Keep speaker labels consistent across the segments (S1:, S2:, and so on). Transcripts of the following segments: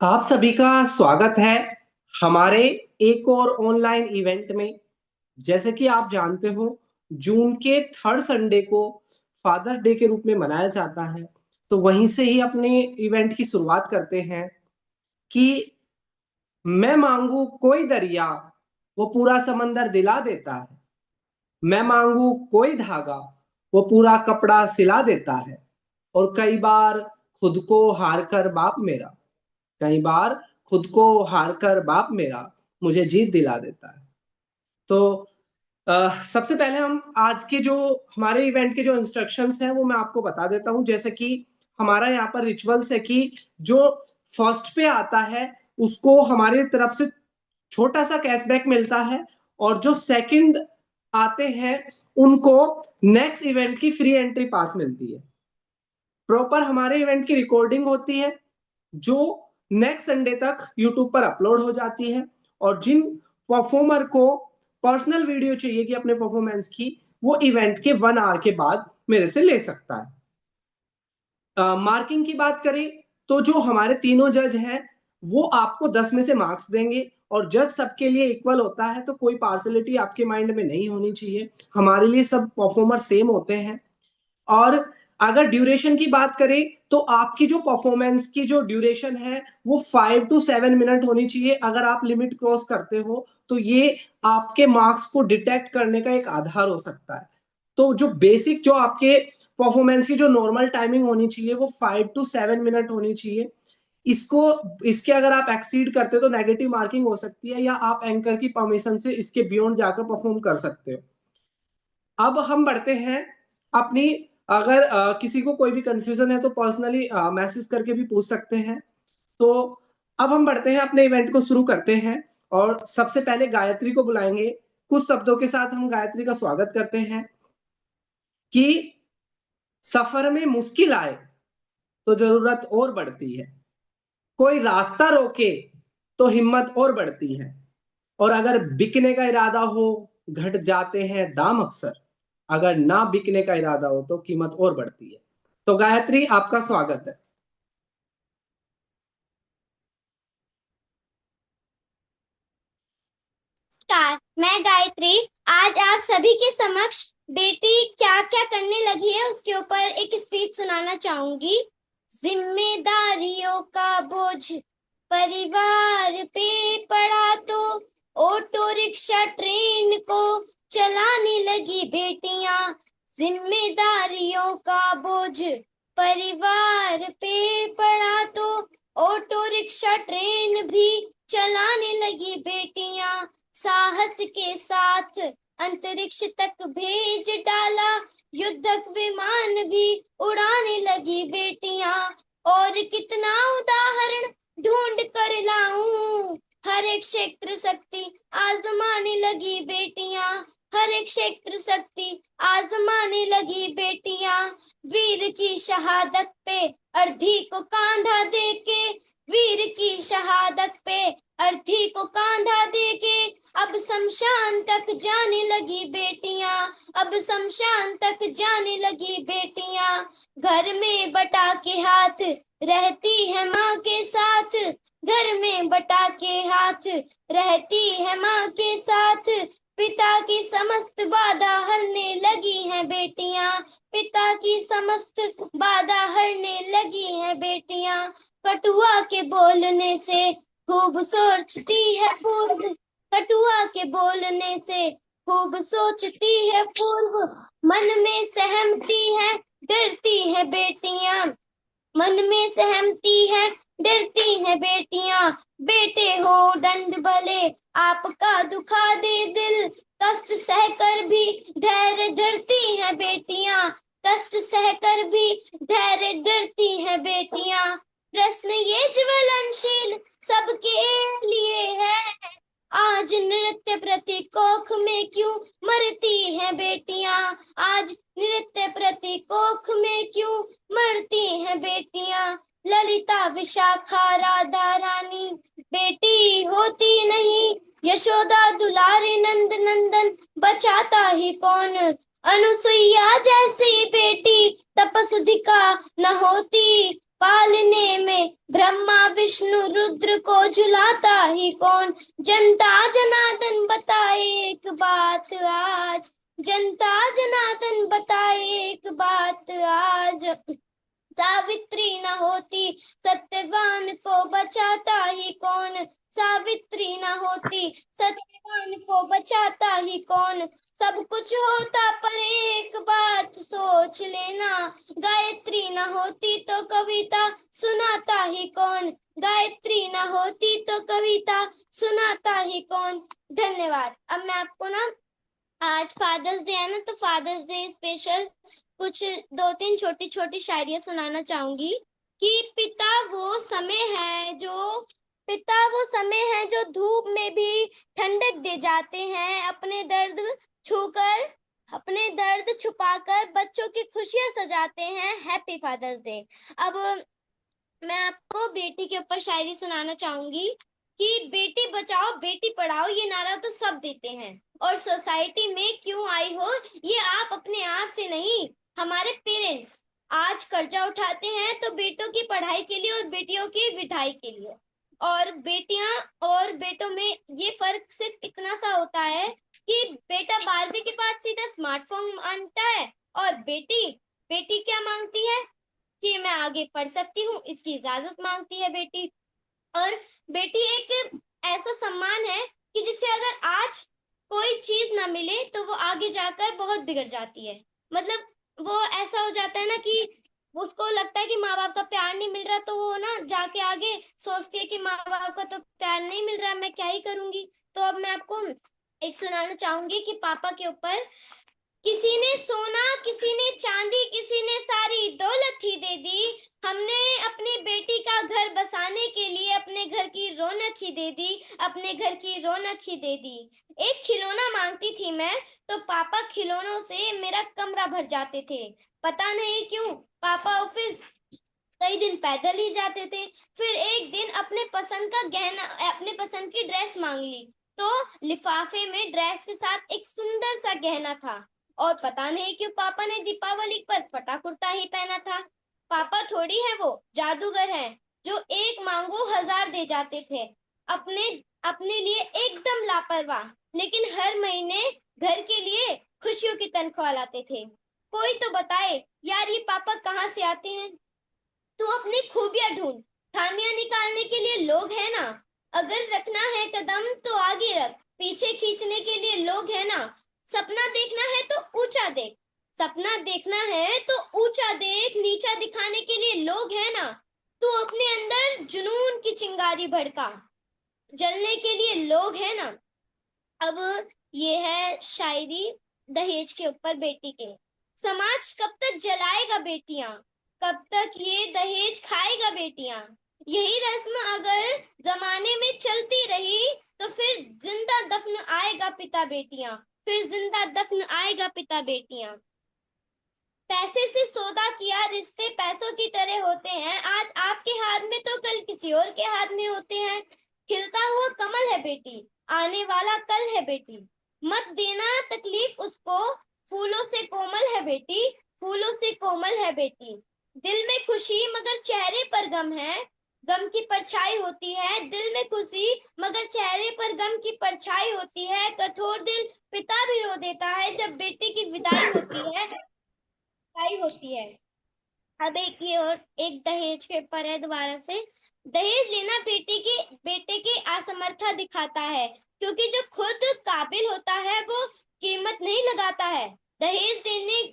S1: आप सभी का स्वागत है हमारे एक और ऑनलाइन इवेंट में। जैसे कि आप जानते हो, जून के थर्ड संडे को फादर डे के रूप में मनाया जाता है। तो वहीं से ही अपने इवेंट की शुरुआत करते हैं कि मैं मांगू कोई दरिया, वो पूरा समंदर दिला देता है। मैं मांगू कोई धागा, वो पूरा कपड़ा सिला देता है। और कई बार खुद को हार कर बाप मेरा, कई बार खुद को हार कर बाप मेरा मुझे जीत दिला देता है। तो सबसे पहले हम आज के जो हमारे इवेंट के जो इंस्ट्रक्शंस हैं वो मैं आपको बता देता हूं। जैसे कि हमारा यहाँ पर रिचुअल्स है कि जो फर्स्ट पे आता है उसको हमारी तरफ से छोटा सा कैशबैक मिलता है, और जो सेकंड आते हैं उनको नेक्स्ट इवेंट की फ्री एंट्री पास मिलती है। प्रॉपर हमारे इवेंट की रिकॉर्डिंग होती है जो नेक्स्ट संडे तक यूट्यूब पर अपलोड हो जाती है। और जिन परफॉर्मर को पर्सनल वीडियो चाहिए कि अपने परफॉर्मेंस की, वो इवेंट के 1 आवर के बाद मेरे से ले सकता है। मार्किंग की बात करें तो जो हमारे तीनों जज हैं वो आपको 10 में से मार्क्स देंगे, और जज सबके लिए इक्वल होता है तो कोई पार्सलिटी आपके माइंड में नहीं होनी चाहिए। हमारे लिए सब परफॉर्मर सेम होते हैं। और अगर ड्यूरेशन की बात करें तो आपकी जो परफॉर्मेंस की जो ड्यूरेशन है वो 5 to 7 मिनट होनी चाहिए। अगर आप लिमिट क्रॉस करते हो तो ये आपके मार्क्स को डिटेक्ट करने का एक आधार हो सकता है। तो जो बेसिक जो आपके परफॉर्मेंस की जो नॉर्मल टाइमिंग होनी चाहिए वो 5 to 7 मिनट होनी चाहिए। इसको इसके अगर आप एक्सीड करते हो तो नेगेटिव मार्किंग हो सकती है, या आप एंकर की परमिशन से इसके बियॉन्ड जाकर परफॉर्म कर सकते हो। अब हम बढ़ते हैं अपनी, अगर किसी को कोई भी कंफ्यूजन है तो पर्सनली मैसेज करके भी पूछ सकते हैं। तो अब हम बढ़ते हैं, अपने इवेंट को शुरू करते हैं। और सबसे पहले गायत्री को बुलाएंगे। कुछ शब्दों के साथ हम गायत्री का स्वागत करते हैं कि सफर में मुश्किल आए तो जरूरत और बढ़ती है, कोई रास्ता रोके तो हिम्मत और बढ़ती है, और अगर बिकने का इरादा हो घट जाते हैं दाम अक्सर, अगर ना बिकने का इरादा हो तो कीमत और बढ़ती है। तो गायत्री, आपका स्वागत है।
S2: नमस्कार, मैं गायत्री। आज आप सभी के समक्ष बेटी क्या क्या करने लगी है उसके ऊपर एक स्पीच सुनाना चाहूंगी। जिम्मेदारियों का बोझ परिवार पे पड़ा तो ऑटो रिक्शा ट्रेन को चलाने लगी बेटियां। जिम्मेदारियों का बोझ परिवार पे पड़ा तो ऑटो रिक्शा ट्रेन भी चलाने लगी बेटियां। साहस के साथ अंतरिक्ष तक भेज डाला, युद्धक विमान भी उड़ाने लगी बेटियां। और कितना उदाहरण ढूंढ कर लाऊं, हर एक क्षेत्र शक्ति आजमाने लगी बेटियां। हर एक क्षेत्र शक्ति आजमाने लगी बेटियां। वीर की शहादत पे अर्थी को कांधा देके, वीर की शहादत पे अर्थी को कांधा देके अब शमशान तक जाने लगी बेटियां। अब शमशान तक जाने लगी बेटियां। घर में बटा के हाथ रहती है माँ के साथ, घर में बटा के हाथ रहती है माँ के साथ। पिता की समस्त बाधा हरने लगी हैं बेटियां, पिता की समस्त बाधा हरने लगी हैं बेटियां। कटुआ के बोलने से खूब सोचती है पूर्व, कटुआ के बोलने से खूब सोचती है पूर्व। मन में सहमती है डरती है बेटियां, मन में सहमती है डरती है बेटियां। बेटे हो डंड भले आपका दुखा दे दिल, कष्ट सहकर भी धैर्य धरती है बेटियां, कष्ट सहकर भी धैर्य डरती है बेटियां। प्रश्न ये ज्वलनशील सबके लिए है, आज नृत्य प्रतीकोख में क्यों मरती है बेटियां। आज नृत्य प्रतीकोख में क्यों मरती हैं बेटियां। ललिता विशाखा राधा रानी बेटी होती नहीं, यशोदा दुलारे नंद नंदन बचाता ही कौन। अनुसुईया जैसी बेटी तपस्विका न होती, पालने में ब्रह्मा विष्णु रुद्र को झुलाता ही कौन। जनता जनार्दन बताए एक बात आज, जनता जनार्दन बताए एक बात आज। सावित्री न होती सत्यवान को बचाता ही कौन। सावित्री न होती सत्यवान को बचाता ही कौन। सब कुछ होता पर एक बात सोच लेना, गायत्री न होती तो कविता सुनाता ही कौन। गायत्री न होती तो कविता सुनाता ही कौन। धन्यवाद। अब मैं आपको ना, आज फादर्स डे है ना, तो फादर्स डे स्पेशल कुछ 2-3 छोटी छोटी शायरियां सुनाना चाहूंगी कि पिता वो समय है जो धूप में भी ठंडक दे जाते हैं, अपने दर्द छुपाकर बच्चों की खुशियां सजाते हैं। Happy father's day. अब मैं आपको बेटी के ऊपर शायरी सुनाना चाहूंगी कि बेटी बचाओ बेटी पढ़ाओ ये नारा तो सब देते हैं, और सोसाइटी में क्यों आई हो ये आप अपने आप से नहीं, हमारे पेरेंट्स आज कर्जा उठाते हैं तो बेटों की पढ़ाई के लिए और बेटियों की विठाई के लिए। और बेटियां और बेटों में ये फर्क सिर्फ इतना सा होता है कि बेटा 12वीं के बाद सीधा स्मार्टफोन मांगता है, और बेटी बेटी क्या मांगती है कि मैं आगे पढ़ सकती हूँ, इसकी इजाजत मांगती है बेटी। और बेटी एक ऐसा सम्मान है कि जिसे अगर आज कोई चीज ना मिले तो वो आगे जाकर बहुत बिगड़ जाती है। मतलब वो ऐसा हो जाता है ना कि उसको लगता है कि माँ बाप का प्यार नहीं मिल रहा, तो वो ना जाके आगे सोचती है कि माँ बाप का तो प्यार नहीं मिल रहा, मैं क्या ही करूंगी। तो अब मैं आपको एक सुनाना चाहूंगी कि पापा के ऊपर। किसी ने सोना किसी ने चांदी किसी ने सारी दौलत ही दे दी, हमने अपनी बेटी का घर बसाने के लिए अपने घर की रौनक ही दे दी, अपने घर की रौनक ही दे दी। एक खिलौना मांगती थी मैं तो पापा खिलौनों से मेरा कमरा भर जाते थे। पता नहीं क्यों पापा ऑफिस कई दिन पैदल ही जाते थे। फिर एक दिन अपने पसंद की ड्रेस मांग ली, तो लिफाफे में ड्रेस के साथ एक सुंदर सा गहना था। और पता नहीं क्यों पापा ने दीपावली पर फटा कुर्ता ही पहना था। पापा थोड़ी है वो जादूगर है जो एक मांगो 1000 दे जाते थे। अपने अपने लिए एकदम लापरवाह, लेकिन हर महीने घर के लिए खुशियों की तनख्वाह लाते थे। कोई तो बताए यार ये पापा कहाँ से आते हैं। तू अपनी खूबियां ढूंढ, खामियां निकालने के लिए लोग है ना। अगर रखना है कदम तो आगे रख, पीछे खींचने के लिए लोग है ना। सपना देखना है तो ऊंचा देख, सपना देखना है तो ऊंचा देख, नीचा दिखाने के लिए लोग है ना। तू अपने अंदर जुनून की चिंगारी भड़का, जलने के लिए लोग है ना। अब ये है शायरी दहेज के ऊपर बेटी के। समाज कब तक जलाएगा बेटियां, कब तक ये दहेज खाएगा बेटियां। यही रस्म अगर जमाने में चलती रही तो फिर जिंदा दफन आएगा पिता बेटियां, फिर जिंदा दफन आएगा पिता बेटियां। पैसे से सौदा किया रिश्ते पैसों की तरह होते हैं, आज आपके हाथ में तो कल किसी और के हाथ में होते हैं। खिलता हुआ कमल है बेटी, आने वाला कल है बेटी, मत देना तकलीफ उसको, फूलों से कोमल है बेटी, फूलों से कोमल है बेटी। दिल में खुशी मगर चेहरे पर गम है, गम की परछाई होती है। दिल में खुशी मगर चेहरे पर गम की परछाई होती है। कठोर दिल पिता भी रो देता है जब बेटी की विदाई होती है। अब एक ये और एक दहेज के ऊपर है दोबारा से। दहेज लेना बेटे की असमर्था दिखाता है, क्योंकि जो खुद काबिल होता है वो कीमत नहीं लगाता है। दहेज देने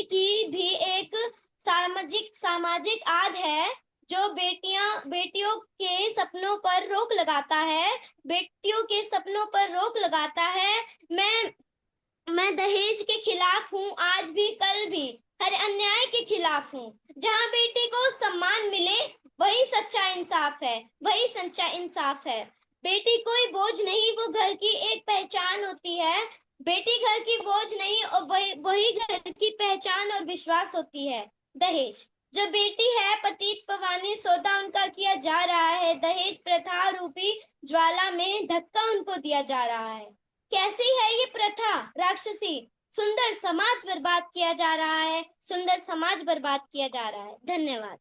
S2: की भी एक सामाजिक आद है जो बेटियों के सपनों पर रोक लगाता है, बेटियों के सपनों पर रोक लगाता है। मैं दहेज के खिलाफ हूँ, आज भी कल भी हर अन्याय के खिलाफ हूँ। जहाँ बेटी को सम्मान मिले वही सच्चा इंसाफ है, वही सच्चा इंसाफ है। बेटी कोई बोझ नहीं, वो घर की एक पहचान होती है। बेटी घर की बोझ नहीं और वही घर की पहचान और विश्वास होती है। दहेज जो बेटी है पतित पवानी सौदा उनका किया जा रहा है, दहेज प्रथा रूपी ज्वाला में धक्का उनको दिया जा रहा है। कैसी है ये प्रथा राक्षसी, सुंदर समाज बर्बाद किया जा रहा है, सुंदर समाज बर्बाद किया जा रहा है। धन्यवाद।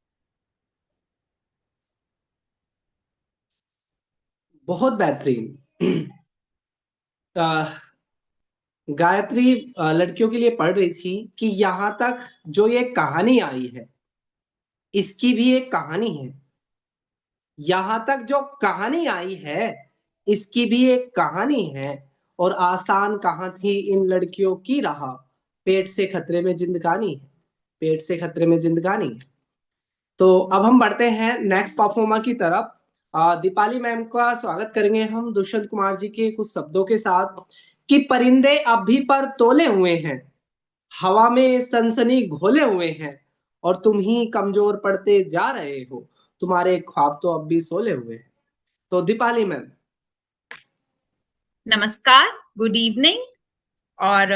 S1: बहुत बेहतरीन। गायत्री लड़कियों के लिए पढ़ रही थी कि यहां तक जो ये कहानी आई है, इसकी भी एक कहानी है। यहां तक जो कहानी आई है, इसकी भी एक कहानी है। और आसान कहाँ थी इन लड़कियों की राह, पेट से खतरे में जिंदगानी है, पेट से खतरे में जिंदगानी है। तो अब हम बढ़ते हैं नेक्स्ट परफॉर्मर की तरफ। दीपाली मैम का स्वागत करेंगे हम दुष्यंत कुमार जी के कुछ शब्दों के साथ कि परिंदे अब भी पर तोले हुए हैं, हवा में सनसनी घोले हुए हैं, और तुम ही कमजोर पड़ते जा रहे हो, तुम्हारे ख्वाब तो अब भी सोले हुए हैं। तो दीपाली मैम।
S3: नमस्कार, गुड इवनिंग और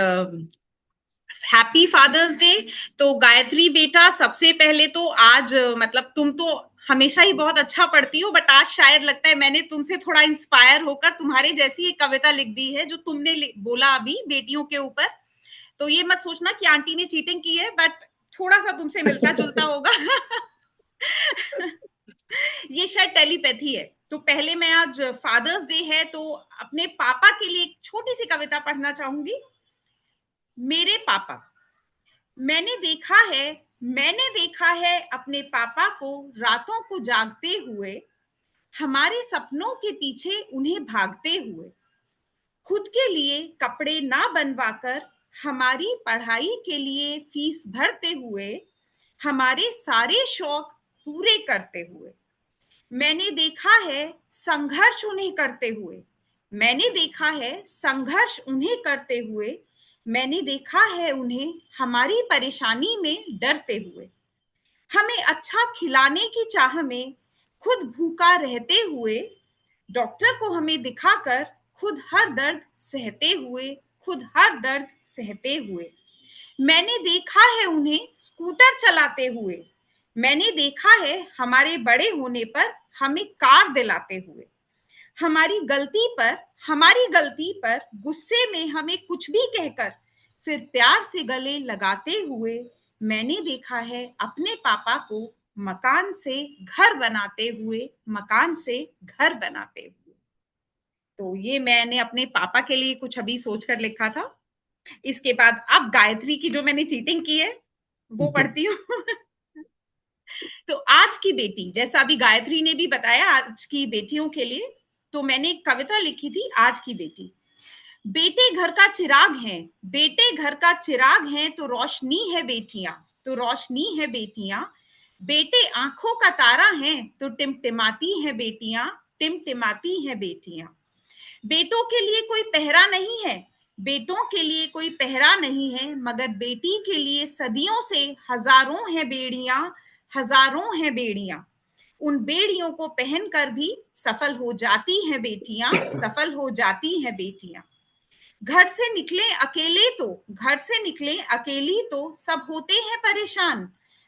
S3: हैप्पी फादर्स डे। तो गायत्री बेटा, सबसे पहले तो आज मतलब तुम तो हमेशा ही बहुत अच्छा पढ़ती हो, बट आज शायद लगता है मैंने तुमसे थोड़ा इंस्पायर होकर तुम्हारे जैसी एक कविता लिख दी है जो तुमने बोला अभी बेटियों के ऊपर। तो ये मत सोचना कि आंटी ने चीटिंग की है, बट थोड़ा सा तुमसे मिलता जुलता होगा। ये शायद टेलीपैथी है। तो पहले मैं, आज फादर्स डे है तो अपने पापा के लिए एक छोटी सी कविता पढ़ना चाहूंगी। मेरे पापा। मैंने देखा है अपने पापा को रातों को जागते हुए, हमारे सपनों के पीछे उन्हें भागते हुए, खुद के लिए कपड़े ना बनवाकर हमारी पढ़ाई के लिए फीस भरते हुए, हमारे सारे शौक पूरे करते हुए। मैंने देखा है संघर्ष उन्हें करते हुए, मैंने देखा है संघर्ष उन्हें करते हुए, मैंने देखा है उन्हें हमारी परेशानी में डरते हुए, हमें अच्छा खिलाने की चाह में खुद भूखा रहते हुए, डॉक्टर को हमें दिखाकर खुद हर दर्द सहते हुए, खुद हर दर्द सहते हुए। मैंने देखा है उन्हें स्कूटर चलाते हुए, मैंने देखा है हमारे बड़े होने पर हमें कार दिलाते हुए, हमारी गलती पर गुस्से में हमें कुछ भी कहकर फिर प्यार से गले लगाते हुए। मैंने देखा है अपने पापा को मकान से घर बनाते हुए, मकान से घर बनाते हुए। तो ये मैंने अपने पापा के लिए कुछ अभी सोचकर लिखा था। इसके बाद अब गायत्री की जो मैंने चीटिंग की है वो पढ़ती हूँ। तो आज की बेटी, जैसा अभी गायत्री ने भी बताया आज की बेटियों के लिए, तो मैंने एक कविता लिखी थी आज की बेटी। बेटे घर का चिराग हैं, बेटे घर का चिराग हैं, तो रोशनी है बेटियां, तो रोशनी है बेटियां। बेटे आंखों का तारा हैं, तो टिमटिमाती है बेटियां, टिमटिमाती है बेटियां। बेटों के लिए कोई पहरा नहीं है, बेटों के लिए कोई पहरा नहीं है, मगर बेटी के लिए सदियों से हजारों हैं बेड़ियां, हजारों हैं बेड़ियां। उन बेड़ियों को पहनकर भी सफल हो जाती हैं बेटियां, सफल हो जाती हैं बेटियां। घर से निकले अकेले तो, घर से निकले अकेली तो सब होते हैं परेशान,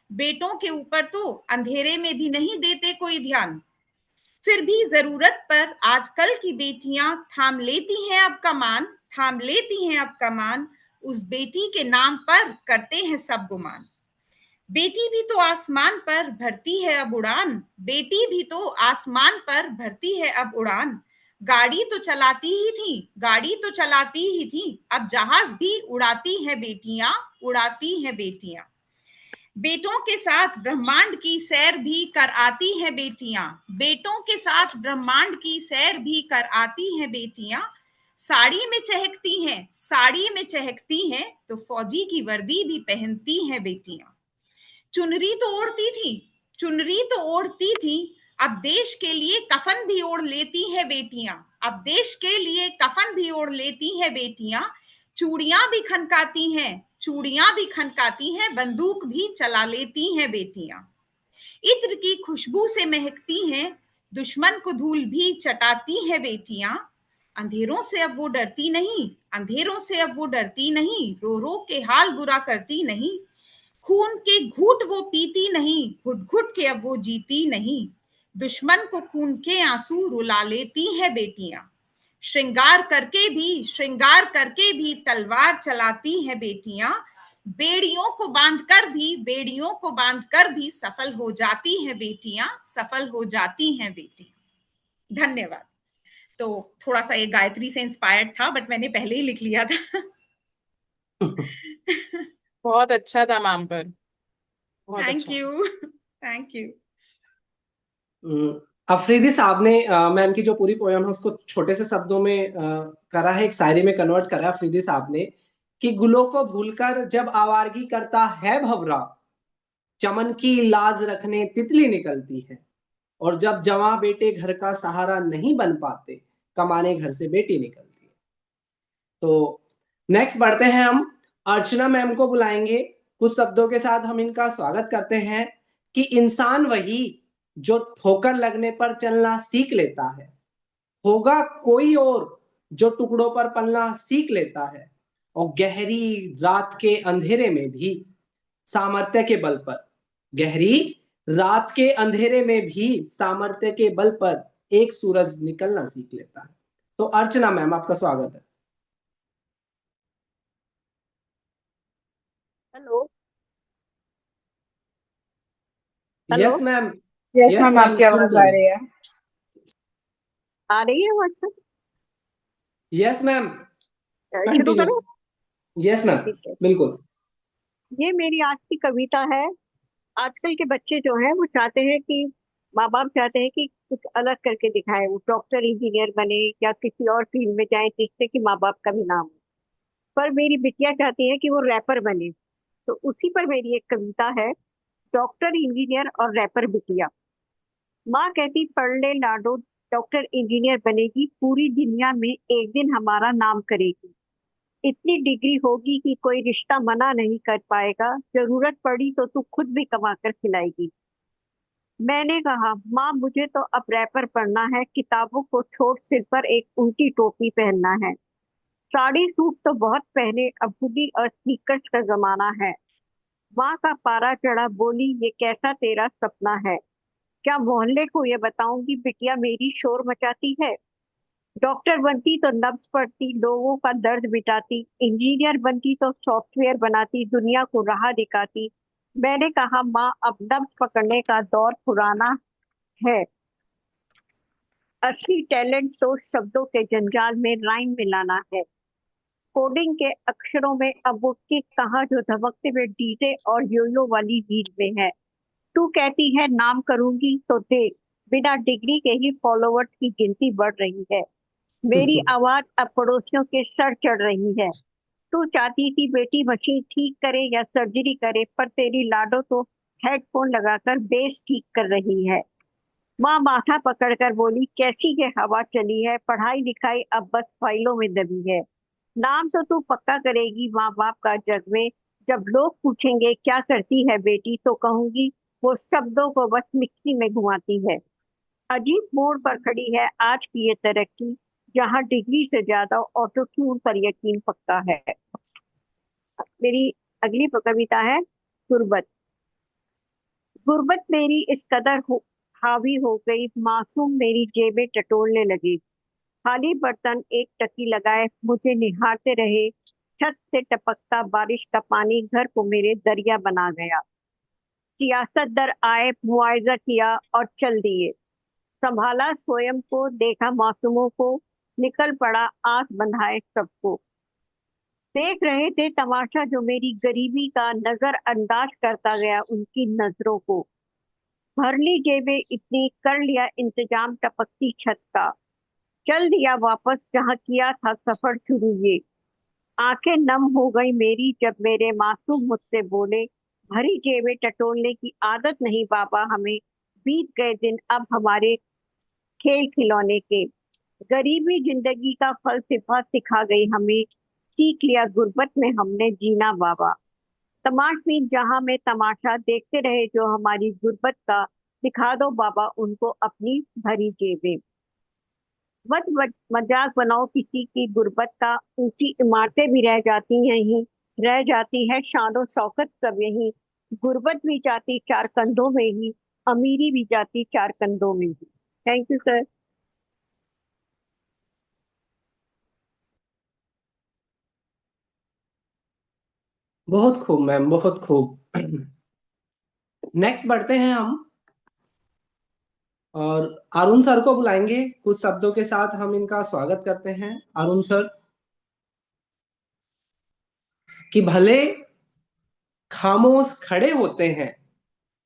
S3: बेटों के ऊपर तो अंधेरे में भी नहीं देते कोई ध्यान। फिर भी जरूरत पर आजकल की बेटियां थाम लेती हैं अब कमान, थाम लेती हैं अब कमान, उस बेटी के नाम पर करते हैं सब गुमान। बेटी भी तो आसमान पर भरती है अब उड़ान, बेटी भी तो आसमान पर भरती है अब उड़ान। गाड़ी तो चलाती ही थी, गाड़ी तो चलाती ही थी, अब जहाज भी उड़ाती है बेटियां, उड़ाती है बेटियां। बेटों के साथ ब्रह्मांड की सैर भी कर आती हैं बेटियां, बेटों के साथ ब्रह्मांड की सैर भी कर आती हैं बेटियां। साड़ी में चहकती हैं, साड़ी में चहकती हैं, तो फौजी की वर्दी भी पहनती हैं बेटियां। चुनरी तो ओढ़ती थी, चुनरी तो ओढ़ती थी, अब देश के लिए कफन भी ओढ़ लेती है बेटियां, अब देश के लिए कफन भी ओढ़ लेती है बेटियां। चूड़ियां भी खनकाती हैं, चूड़ियां भी खनकाती हैं, बंदूक भी चला लेती हैं बेटियां। इत्र की खुशबू से महकती हैं, दुश्मन को धूल भी चटाती है बेटियां। अंधेरों से अब वो डरती नहीं, अंधेरों से अब वो डरती नहीं, रो रो के हाल बुरा करती नहीं। खून के घूंट वो पीती नहीं, घुट घुट के अब वो जीती नहीं। दुश्मन को खून के आंसू रुला लेती है बेटियां। श्रृंगार करके भी तलवार चलाती हैं बेटियां, बेड़ियों को बांधकर भी सफल हो जाती हैं बेटियां, सफल हो जाती हैं बेटियां। धन्यवाद। तो थोड़ा सा ये गायत्री से इंस्पायर्ड था, बट मैंने पहले ही लिख लिया था।
S4: बहुत अच्छा था मैम, पर बहुत
S3: थैंक
S4: अच्छा।
S3: You, thank you.
S1: अफरीदी साहब ने मैम की जो पूरी पोयम है उसको छोटे से शब्दों में करा है, एक शायरी में कन्वर्ट करा है अफरीदी साहब ने, कि गुलों को भूलकर जब आवारगी करता है भंवरा, चमन की लाज रखने तितली निकलती है, और जब जवां बेटे घर का सहारा नहीं बन पाते, कमाने घर से बेटी निकलती है। तो नेक्स्ट बढ़ते हैं, हम अर्चना मैम को बुलाएंगे। कुछ शब्दों के साथ हम इनका स्वागत करते हैं कि इंसान वही जो ठोकर लगने पर चलना सीख लेता है, होगा कोई और जो टुकड़ों पर पलना सीख लेता है, और गहरी रात के अंधेरे में भी सामर्थ्य के बल पर, गहरी रात के अंधेरे में भी सामर्थ्य के बल पर एक सूरज निकलना सीख लेता है। तो अर्चना मैम, आपका स्वागत है।
S5: Hello.
S1: Yes ma'am.
S6: Yes
S1: yes
S6: ma'am,
S1: ma'am,
S6: आपकी
S1: सुन
S6: आवाज आ रही है।
S5: आ रही है व्हाट्सएप?
S1: यस मैम,
S5: शुरू
S1: कंटिन्यू।
S5: करो।
S1: यस मैम,
S5: ठीक है,
S1: बिल्कुल।
S5: ये मेरी आज की कविता है। आजकल के बच्चे जो हैं वो चाहते हैं कि माँ बाप चाहते हैं कि कुछ अलग करके दिखाएं, वो डॉक्टर इंजीनियर बने या किसी और फील्ड में जाए जिससे कि माँ बाप का भी नाम हो। पर मेरी बिटिया चाहती है कि वो रैपर बने, तो उसी पर मेरी एक कविता है, डॉक्टर इंजीनियर और रैपर बिटिया। माँ कहती पढ़ ले लाडो, डॉक्टर इंजीनियर बनेगी, पूरी दुनिया में एक दिन हमारा नाम करेगी। इतनी डिग्री होगी कि कोई रिश्ता मना नहीं कर पाएगा, जरूरत पड़ी तो तू खुद भी कमा कर खिलाएगी। मैंने कहा माँ मुझे तो अब रैपर पढ़ना है, किताबों को छोड़ सिर पर एक उल्टी टोपी पहनना है। साड़ी सूट तो बहुत पहने, अब हुडी और स्नीकर्स का जमाना है। माँ का पारा चढ़ा, बोली ये कैसा तेरा सपना है, क्या मोहल्ले को ये बताऊंगी बिटिया मेरी शोर मचाती है। डॉक्टर बनती तो नब्ज पढ़ती, लोगों का दर्द मिटाती, इंजीनियर बनती तो सॉफ्टवेयर बनाती, दुनिया को राह दिखाती। मैंने कहा माँ अब नब्ज पकड़ने का दौर पुराना है, असली टैलेंट तो शब्दों के जंजाल में राइम मिलाना है। कोडिंग के अक्षरों में अब वो किक कहाँ जो धमकते हुए डीजे और योयो वाली बीट में है। तू कहती है नाम करूंगी तो देख, बिना डिग्री के ही फॉलोवर्स की गिनती बढ़ रही है। मेरी आवाज अब पड़ोसियों के सर चढ़ रही है। तू चाहती थी बेटी मशीन ठीक करे या सर्जरी करे, पर तेरी लाडो तो हेडफोन लगाकर बेस ठीक कर रही है। माँ माथा पकड़कर बोली कैसी ये हवा चली है, पढ़ाई लिखाई अब बस फाइलों में दबी है। नाम तो तू पक्का करेगी माँ बाप का जग में, जब लोग पूछेंगे क्या करती है बेटी तो कहूंगी वो शब्दों को बस मिक्सी में घुमाती है। अजीब मोड़ पर खड़ी है आज की ये तरक्की, जहाँ डिग्री से ज्यादा ऑटो ट्यून पर यकीन पक्का है। मेरी अगली कविता है गुर्बत। गुर्बत मेरी इस कदर हावी हो गई, मासूम मेरी जेबें टटोलने लगी। खाली बर्तन एक टकी लगाए मुझे निहारते रहे, छत से टपकता बारिश का पानी घर को मेरे दरिया बना गया। सियासतदार आए, मुआवजा किया और चल दिए। संभाला स्वयं को, देखा मासूमों को, निकल पड़ा आंख बंधाए सबको। देख रहे थे तमाशा जो मेरी गरीबी का, नजर अंदाज करता गया उनकी नजरों को। भर ली जेबें इतनी, कर लिया इंतजाम टपकती छत का, चल दिया वापस जहां किया था सफर शुरू ये। आंखें नम हो गई मेरी जब मेरे मासूम मुझसे बोले, भरी जेबें टटोलने की आदत नहीं बाबा हमें, बीत गए दिन अब हमारे खेल खिलौने के। गरीबी जिंदगी का फलसफा सिखा गई हमें, सीख लिया गुर्बत में हमने जीना बाबा। तमाशबीन जहां में तमाशा देखते रहे जो हमारी गुर्बत का, दिखा दो बाबा उनको अपनी भरी जेबें। मत मजाक बनाओ किसी की गुर्बत का, ऊंची इमारतें भी रह जाती हैं यहीं, रह जाती है शानो शौकत सब यहीं। गुर्बत भी जाती चार कंधों में ही, अमीरी भी जाती चार कंधों में ही। Thank you sir.
S1: बहुत खूब मैम, बहुत खूब। नेक्स्ट बढ़ते हैं हम, और अरुण सर को बुलाएंगे। कुछ शब्दों के साथ हम इनका स्वागत करते हैं। अरुण सर, कि भले खामोश खड़े होते हैं,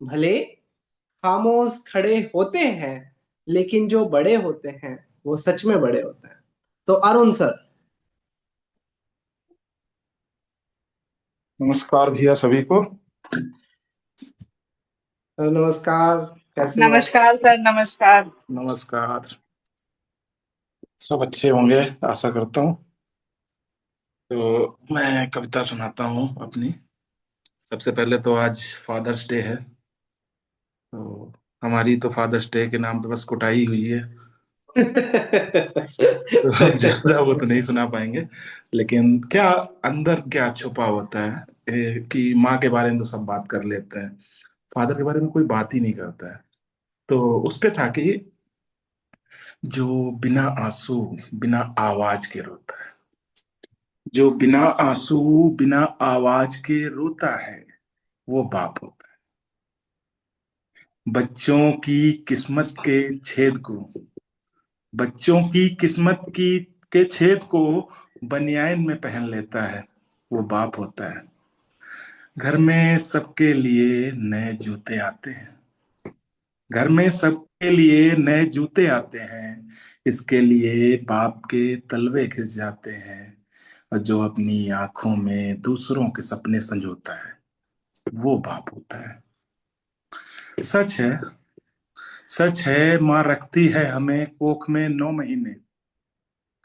S1: भले खामोश खड़े होते हैं, लेकिन जो बड़े होते हैं वो सच में बड़े होते हैं। तो अरुण सर।
S6: नमस्कार भैया सभी को।
S1: सर नमस्कार, कैसे हो आप?
S4: नमस्कार सर, नमस्कार।
S6: नमस्कार। सब अच्छे होंगे आशा करता हूँ। तो मैं कविता सुनाता हूँ अपनी। सबसे पहले तो आज फादर्स डे है, तो हमारी तो फादर्स डे के नाम तो बस कुटाई हुई है, तो ज्यादा वो तो नहीं सुना पाएंगे। लेकिन क्या अंदर क्या छुपा होता है, कि माँ के बारे में तो सब बात कर लेते हैं, फादर के बारे में कोई बात ही नहीं करता है। तो उस पे था कि जो बिना आंसू बिना आवाज के रोता है, जो बिना आंसू बिना आवाज के रोता है, वो बाप होता है। बच्चों की किस्मत के छेद को, बच्चों की किस्मत की के छेद को बनियान में पहन लेता है, वो बाप होता है। घर में सबके लिए नए जूते आते हैं, घर में सबके लिए नए जूते आते हैं, इसके लिए बाप के तलवे खिंच जाते हैं। और जो अपनी आंखों में दूसरों के सपने संजोता है, वो बाप होता है। सच है, सच है, माँ रखती है हमें कोख में 9 महीने।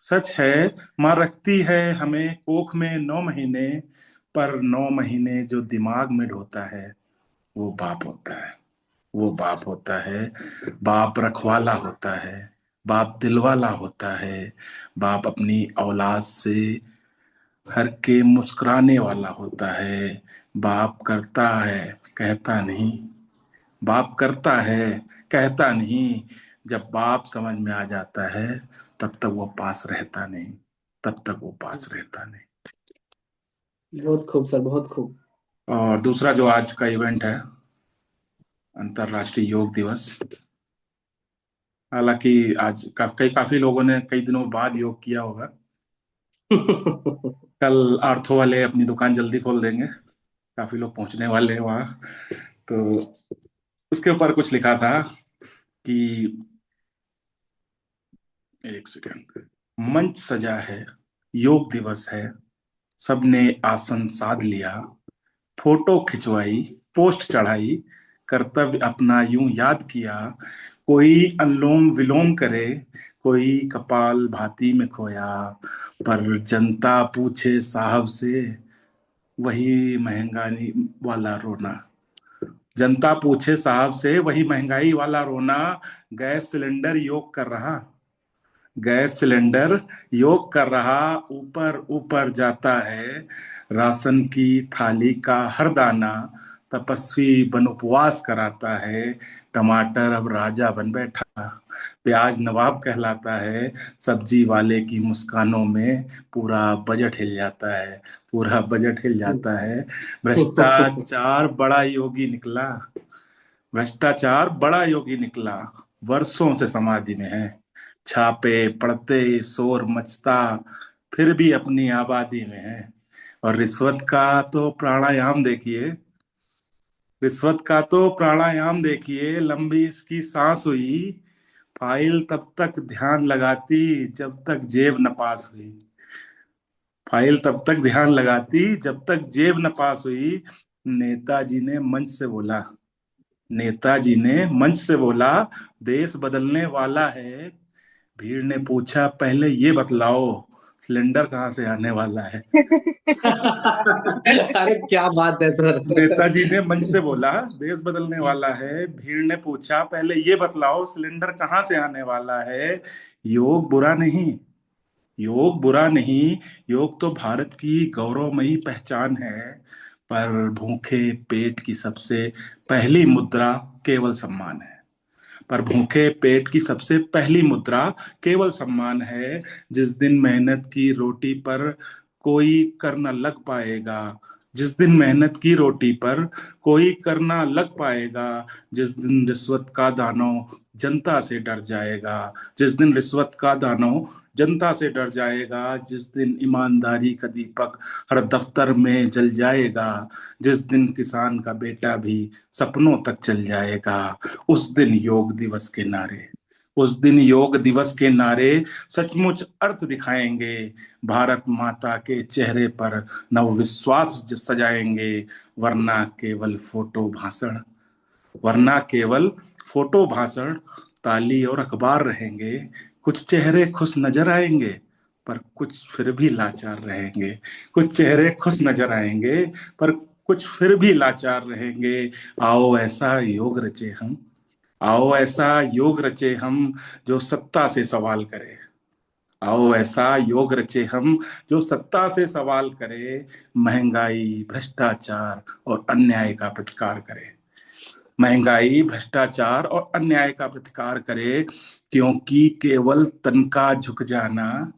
S6: सच है, माँ रखती है हमें कोख में 9 महीने, पर 9 महीने जो दिमाग में ढोता है, वो बाप होता है। वो बाप होता है। बाप रखवाला होता है, बाप दिलवाला होता है, बाप अपनी औलाद से हर के मुस्कुराने वाला होता है। बाप करता है, कहता नहीं, बाप करता है, कहता नहीं। जब बाप समझ में आ जाता है, तब तक वो पास रहता नहीं, तब तक वो पास रहता नहीं।
S1: बहुत खूब सर, बहुत खूब।
S6: और दूसरा जो आज का इवेंट है, अंतर्राष्ट्रीय योग दिवस। हालांकि आज काफी लोगों ने कई दिनों बाद योग किया होगा। कल आर्थो वाले अपनी दुकान जल्दी खोल देंगे, काफी लोग पहुंचने वाले हैं वहां। तो उसके ऊपर कुछ लिखा था कि, एक सेकेंड, मंच सजा है, योग दिवस है, सबने आसन साध लिया, फोटो खिंचवाई, पोस्ट चढ़ाई, कर्तव्य अपना यूं याद किया। कोई अनुलोम विलोम करे, कोई कपाल भाती में खोया, पर जनता पूछे साहब से, वही महंगाई वाला रोना। जनता पूछे साहब से, वही महंगाई वाला रोना। गैस सिलेंडर योग कर रहा, गैस सिलेंडर योग कर रहा, ऊपर ऊपर जाता है राशन की थाली का हर दाना। तपस्वी बन उपवास कराता है, टमाटर अब राजा बन बैठा, प्याज नवाब कहलाता है। सब्जी वाले की मुस्कानों में पूरा बजट हिल जाता है, पूरा बजट हिल जाता है। भ्रष्टाचार बड़ा योगी निकला, भ्रष्टाचार बड़ा योगी निकला, वर्षों से समाधि में है। छापे पड़ते शोर मचता, फिर भी अपनी आबादी में है। और रिश्वत का तो प्राणायाम देखिए, रिश्वत का तो प्राणायाम देखिए, लंबी इसकी सांस हुई, फाइल तब तक ध्यान लगाती जब तक जेब न पास हुई, फाइल तब तक ध्यान लगाती जब तक जेब न पास हुई। नेताजी ने मंच से बोला, नेताजी ने मंच से बोला, देश बदलने वाला है। भीड़ ने पूछा, पहले ये बतलाओ सिलेंडर कहाँ से आने वाला है।
S1: अरे क्या बात है सर।
S6: नेताजी ने मंच से बोला, देश बदलने वाला है। भीड़ ने पूछा, पहले ये बतलाओ सिलेंडर कहाँ से आने वाला है। योग बुरा नहीं, योग बुरा नहीं, योग तो भारत की गौरवमयी पहचान है। पर भूखे पेट की सबसे पहली मुद्रा केवल सम्मान है, पर भूखे पेट की सबसे पहली मुद्रा केवल सम्मान है। जिस दिन मेहनत की रोटी पर कोई कर न लग पाएगा, जिस दिन मेहनत की रोटी पर कोई करना लग पाएगा, जिस दिन रिश्वत का दानव जनता से डर जाएगा, जिस दिन रिश्वत का दानव जनता से डर जाएगा, जिस दिन ईमानदारी का दीपक हर दफ्तर में जल जाएगा, जिस दिन किसान का बेटा भी सपनों तक चल जाएगा, उस दिन योग दिवस के नारे, उस दिन योग दिवस के नारे सचमुच अर्थ दिखाएंगे। भारत माता के चेहरे पर नवविश्वास सजाएंगे, वरना केवल फोटो भाषण, वरना केवल फोटो भाषण, ताली और अखबार रहेंगे। कुछ चेहरे खुश नजर आएंगे, पर कुछ फिर भी लाचार रहेंगे। कुछ चेहरे खुश नजर आएंगे, पर कुछ फिर भी लाचार रहेंगे। आओ ऐसा योग रचे हम, आओ ऐसा योग रचे हम जो सत्ता से सवाल करे। आओ ऐसा योग रचे हम जो सत्ता से सवाल करे, महंगाई, भ्रष्टाचार और अन्याय का प्रतिकार करे। महंगाई, भ्रष्टाचार और अन्याय का प्रतिकार करे, क्योंकि केवल तन का झुक जाना,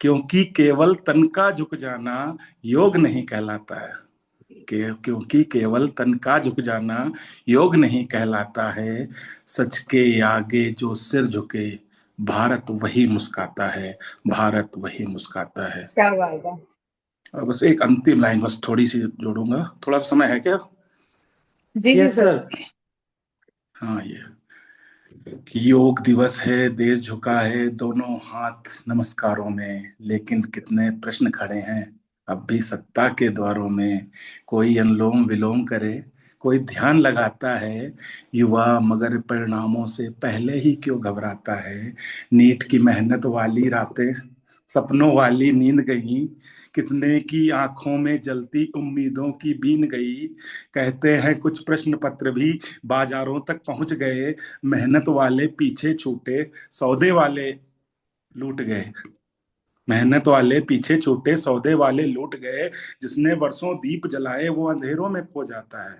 S6: क्योंकि केवल तन का झुक जाना योग नहीं कहलाता है। क्योंकि केवल तन का झुक जाना योग नहीं कहलाता है। सच के आगे जो सिर झुके, भारत वही मुस्काता है, भारत वही मुस्काता है।
S4: क्या बात है।
S6: और बस एक अंतिम लाइन बस थोड़ी सी जोड़ूंगा, थोड़ा सा समय है क्या?
S4: जी जी
S1: यस
S4: सर।
S1: सर।
S6: हाँ, ये योग दिवस है, देश झुका है दोनों हाथ नमस्कारों में, लेकिन कितने प्रश्न खड़े हैं अब भी सत्ता के द्वारों में। कोई अनुलोम विलोम करे, कोई ध्यान लगाता है, युवा मगर परिणामों से पहले ही क्यों घबराता है। नीट की मेहनत वाली रातें सपनों वाली नींद गई, कितने की आंखों में जलती उम्मीदों की बीन गई। कहते हैं कुछ प्रश्न पत्र भी बाजारों तक पहुंच गए, मेहनत वाले पीछे छूटे, सौदे वाले लूट गए। मेहनत वाले पीछे छूटे, सौदे वाले लूट गए। जिसने वर्षों दीप जलाए वो अंधेरों में खो जाता है,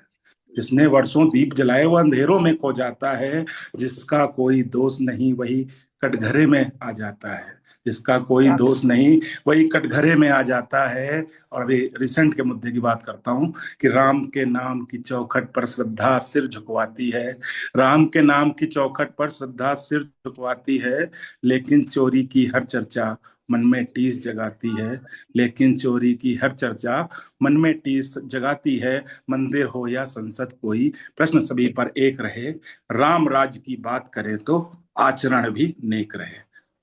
S6: जिसने वर्षों दीप जलाए वो अंधेरों में खो जाता है। जिसका कोई दोष नहीं वही कटघरे में आ जाता है, जिसका कोई दोष नहीं वही कटघरे में आ जाता है। और अभी रिसेंट के मुद्दे की बात करता हूँ कि राम के नाम की चौखट पर श्रद्धा सिर झुकवाती है, राम के नाम की चौखट पर श्रद्धा सिर झुकवाती है, लेकिन चोरी की हर चर्चा मन में टीस जगाती है, लेकिन चोरी की हर चर्चा मन में टीस जगाती है। मंदिर हो या संसद, कोई प्रश्न सभी पर एक रहे, राम राज्य की बात करें तो आचरण भी नेक रहे,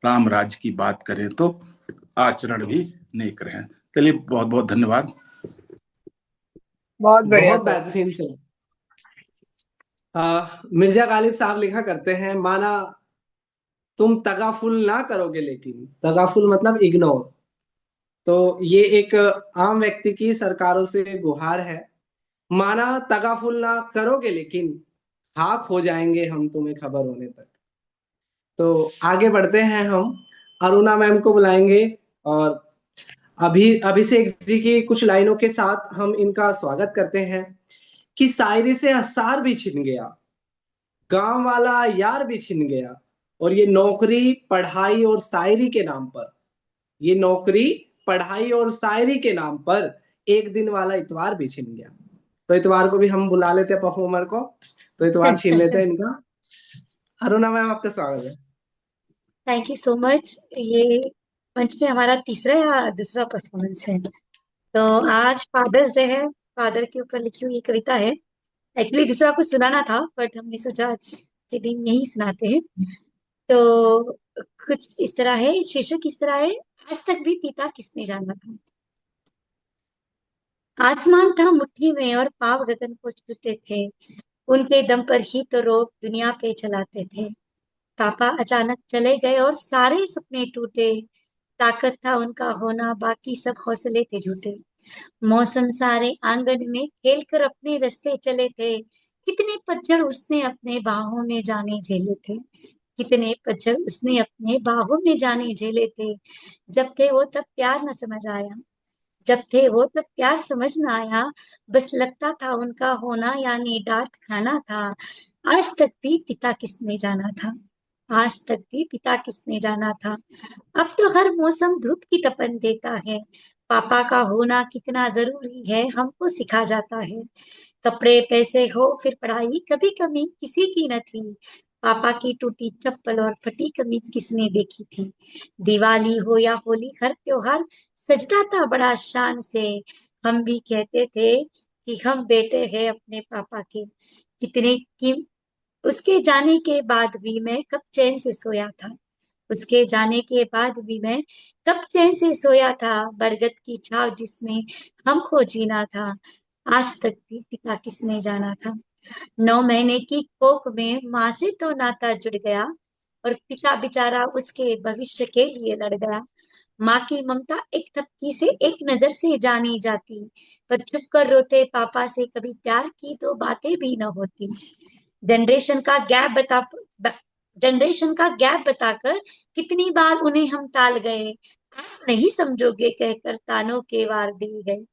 S6: राम राज्य की बात करें तो आचरण भी नेक रहे। चलिए, बहुत बहुत धन्यवाद।
S4: बहुत बढ़िया
S1: बहुत
S4: सर।
S1: बेहतरीन सर। मिर्जा गालिब साहब लिखा करते हैं, माना तुम तगाफुल ना करोगे, लेकिन तगाफुल मतलब इग्नोर। तो ये एक आम व्यक्ति की सरकारों से गुहार है, माना तगाफुल ना करोगे लेकिन खाक हो जाएंगे हम तुम्हें खबर होने तक। तो आगे बढ़ते हैं, हम अरुणा मैम को बुलाएंगे और अभिषेक जी की कुछ लाइनों के साथ हम इनका स्वागत करते हैं। कि शायरी से असार भी छिन गया, गांव वाला यार भी छिन गया, और ये नौकरी पढ़ाई और शायरी के नाम पर, ये नौकरी पढ़ाई और शायरी के नाम पर एक दिन वाला इतवार भी छिन गया। तो इतवार को भी हम बुला लेते हैं परफॉर्मर को, तो इतवार छीन लेते हैं इनका। अरुणा मैम, आपका स्वागत है।
S7: Thank you so much. ये मंच पे हमारा तीसरा या दूसरा परफॉर्मेंस है। तो आज फादर्स डे है, फादर के ऊपर लिखी हुई ये कविता है। एक्चुअली दूसरा कुछ सुनाना था, बट हमने सोचा आज के दिन यही सुनाते हैं। तो कुछ इस तरह है, शीर्षक इस तरह है, आज तक भी पिता किसने जाना था। आसमान था मुट्ठी में और पाँव गगन को छूते थे, उनके दम पर ही तो रोग दुनिया पे चलाते थे। पापा अचानक चले गए और सारे सपने टूटे, ताकत था उनका होना, बाकी सब हौसले थे झूठे। मौसम सारे आंगन में खेल कर अपने रास्ते चले थे, कितने पतझड़ उसने अपने बाहों में जाने झेले थे, कितने पतझड़ उसने अपने बाहों में जाने झेले थे। जब थे वो तब प्यार न समझ आया, जब थे वो तब प्यार समझ न आया, बस लगता था उनका होना यानी डांट खाना था। आज तक भी पिता किसने जाना था, आज तक भी पिता किसने जाना था। अब तो हर मौसम धूप की तपन देता है, पापा का होना कितना जरूरी है हमको सिखा जाता है। कपड़े पैसे हो फिर पढ़ाई, कभी कमी किसी की न थी। पापा की टूटी चप्पल और फटी कमीज किसने देखी थी। दिवाली हो या होली, हर त्योहार सजता था बड़ा शान से। हम भी कहते थे कि हम बेटे हैं अपने पापा के। कितने की उसके जाने के बाद भी मैं कब चैन से सोया था। उसके जाने के बाद भी मैं कब चैन से सोया था। बरगद की छाव जिसमें हमको जीना था, आज तक भी पिता किसने जाना था। 9 महीने की कोख में माँ से तो नाता जुड़ गया, और पिता बेचारा उसके भविष्य के लिए लड़ गया। माँ की ममता एक थपकी से एक नजर से जानी जाती, पर चुप कर रोते पापा से कभी प्यार की तो बातें भी न होती। जनरेशन का गैप बता ब- जनरेशन का गैप बताकर कितनी बार उन्हें हम टाल गए। आप नहीं समझोगे कहकर तानों के वार दिए गए।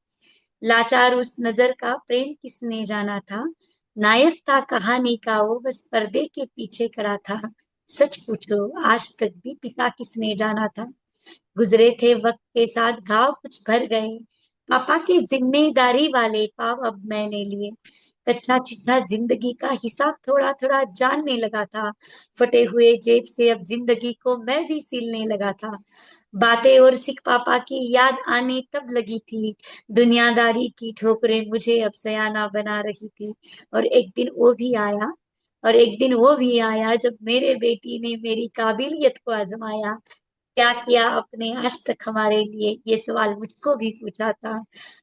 S7: लाचार उस नजर का प्रेम किसने जाना था। नायक था कहानी का वो, बस पर्दे के पीछे खड़ा था। सच पूछो आज तक भी पिता किसने जाना था। गुजरे थे वक्त के साथ घाव कुछ भर गए, पापा के जिम्मेदारी वाले पाव अब मैंने लिए। कच्चा चिट्ठा जिंदगी का हिसाब थोड़ा थोड़ा जानने लगा था। फटे हुए जेब से अब जिंदगी को मैं भी सीलने लगा था। बातें और सिख पापा की याद आने तब लगी थी। दुनियादारी की ठोकरें मुझे अब सयाना बना रही थी। और एक दिन वो भी आया और एक दिन वो भी आया जब मेरे बेटी ने मेरी काबिलियत को आजमाया। क्या किया आपने आज तक हमारे लिए, ये सवाल मुझको भी पूछा था।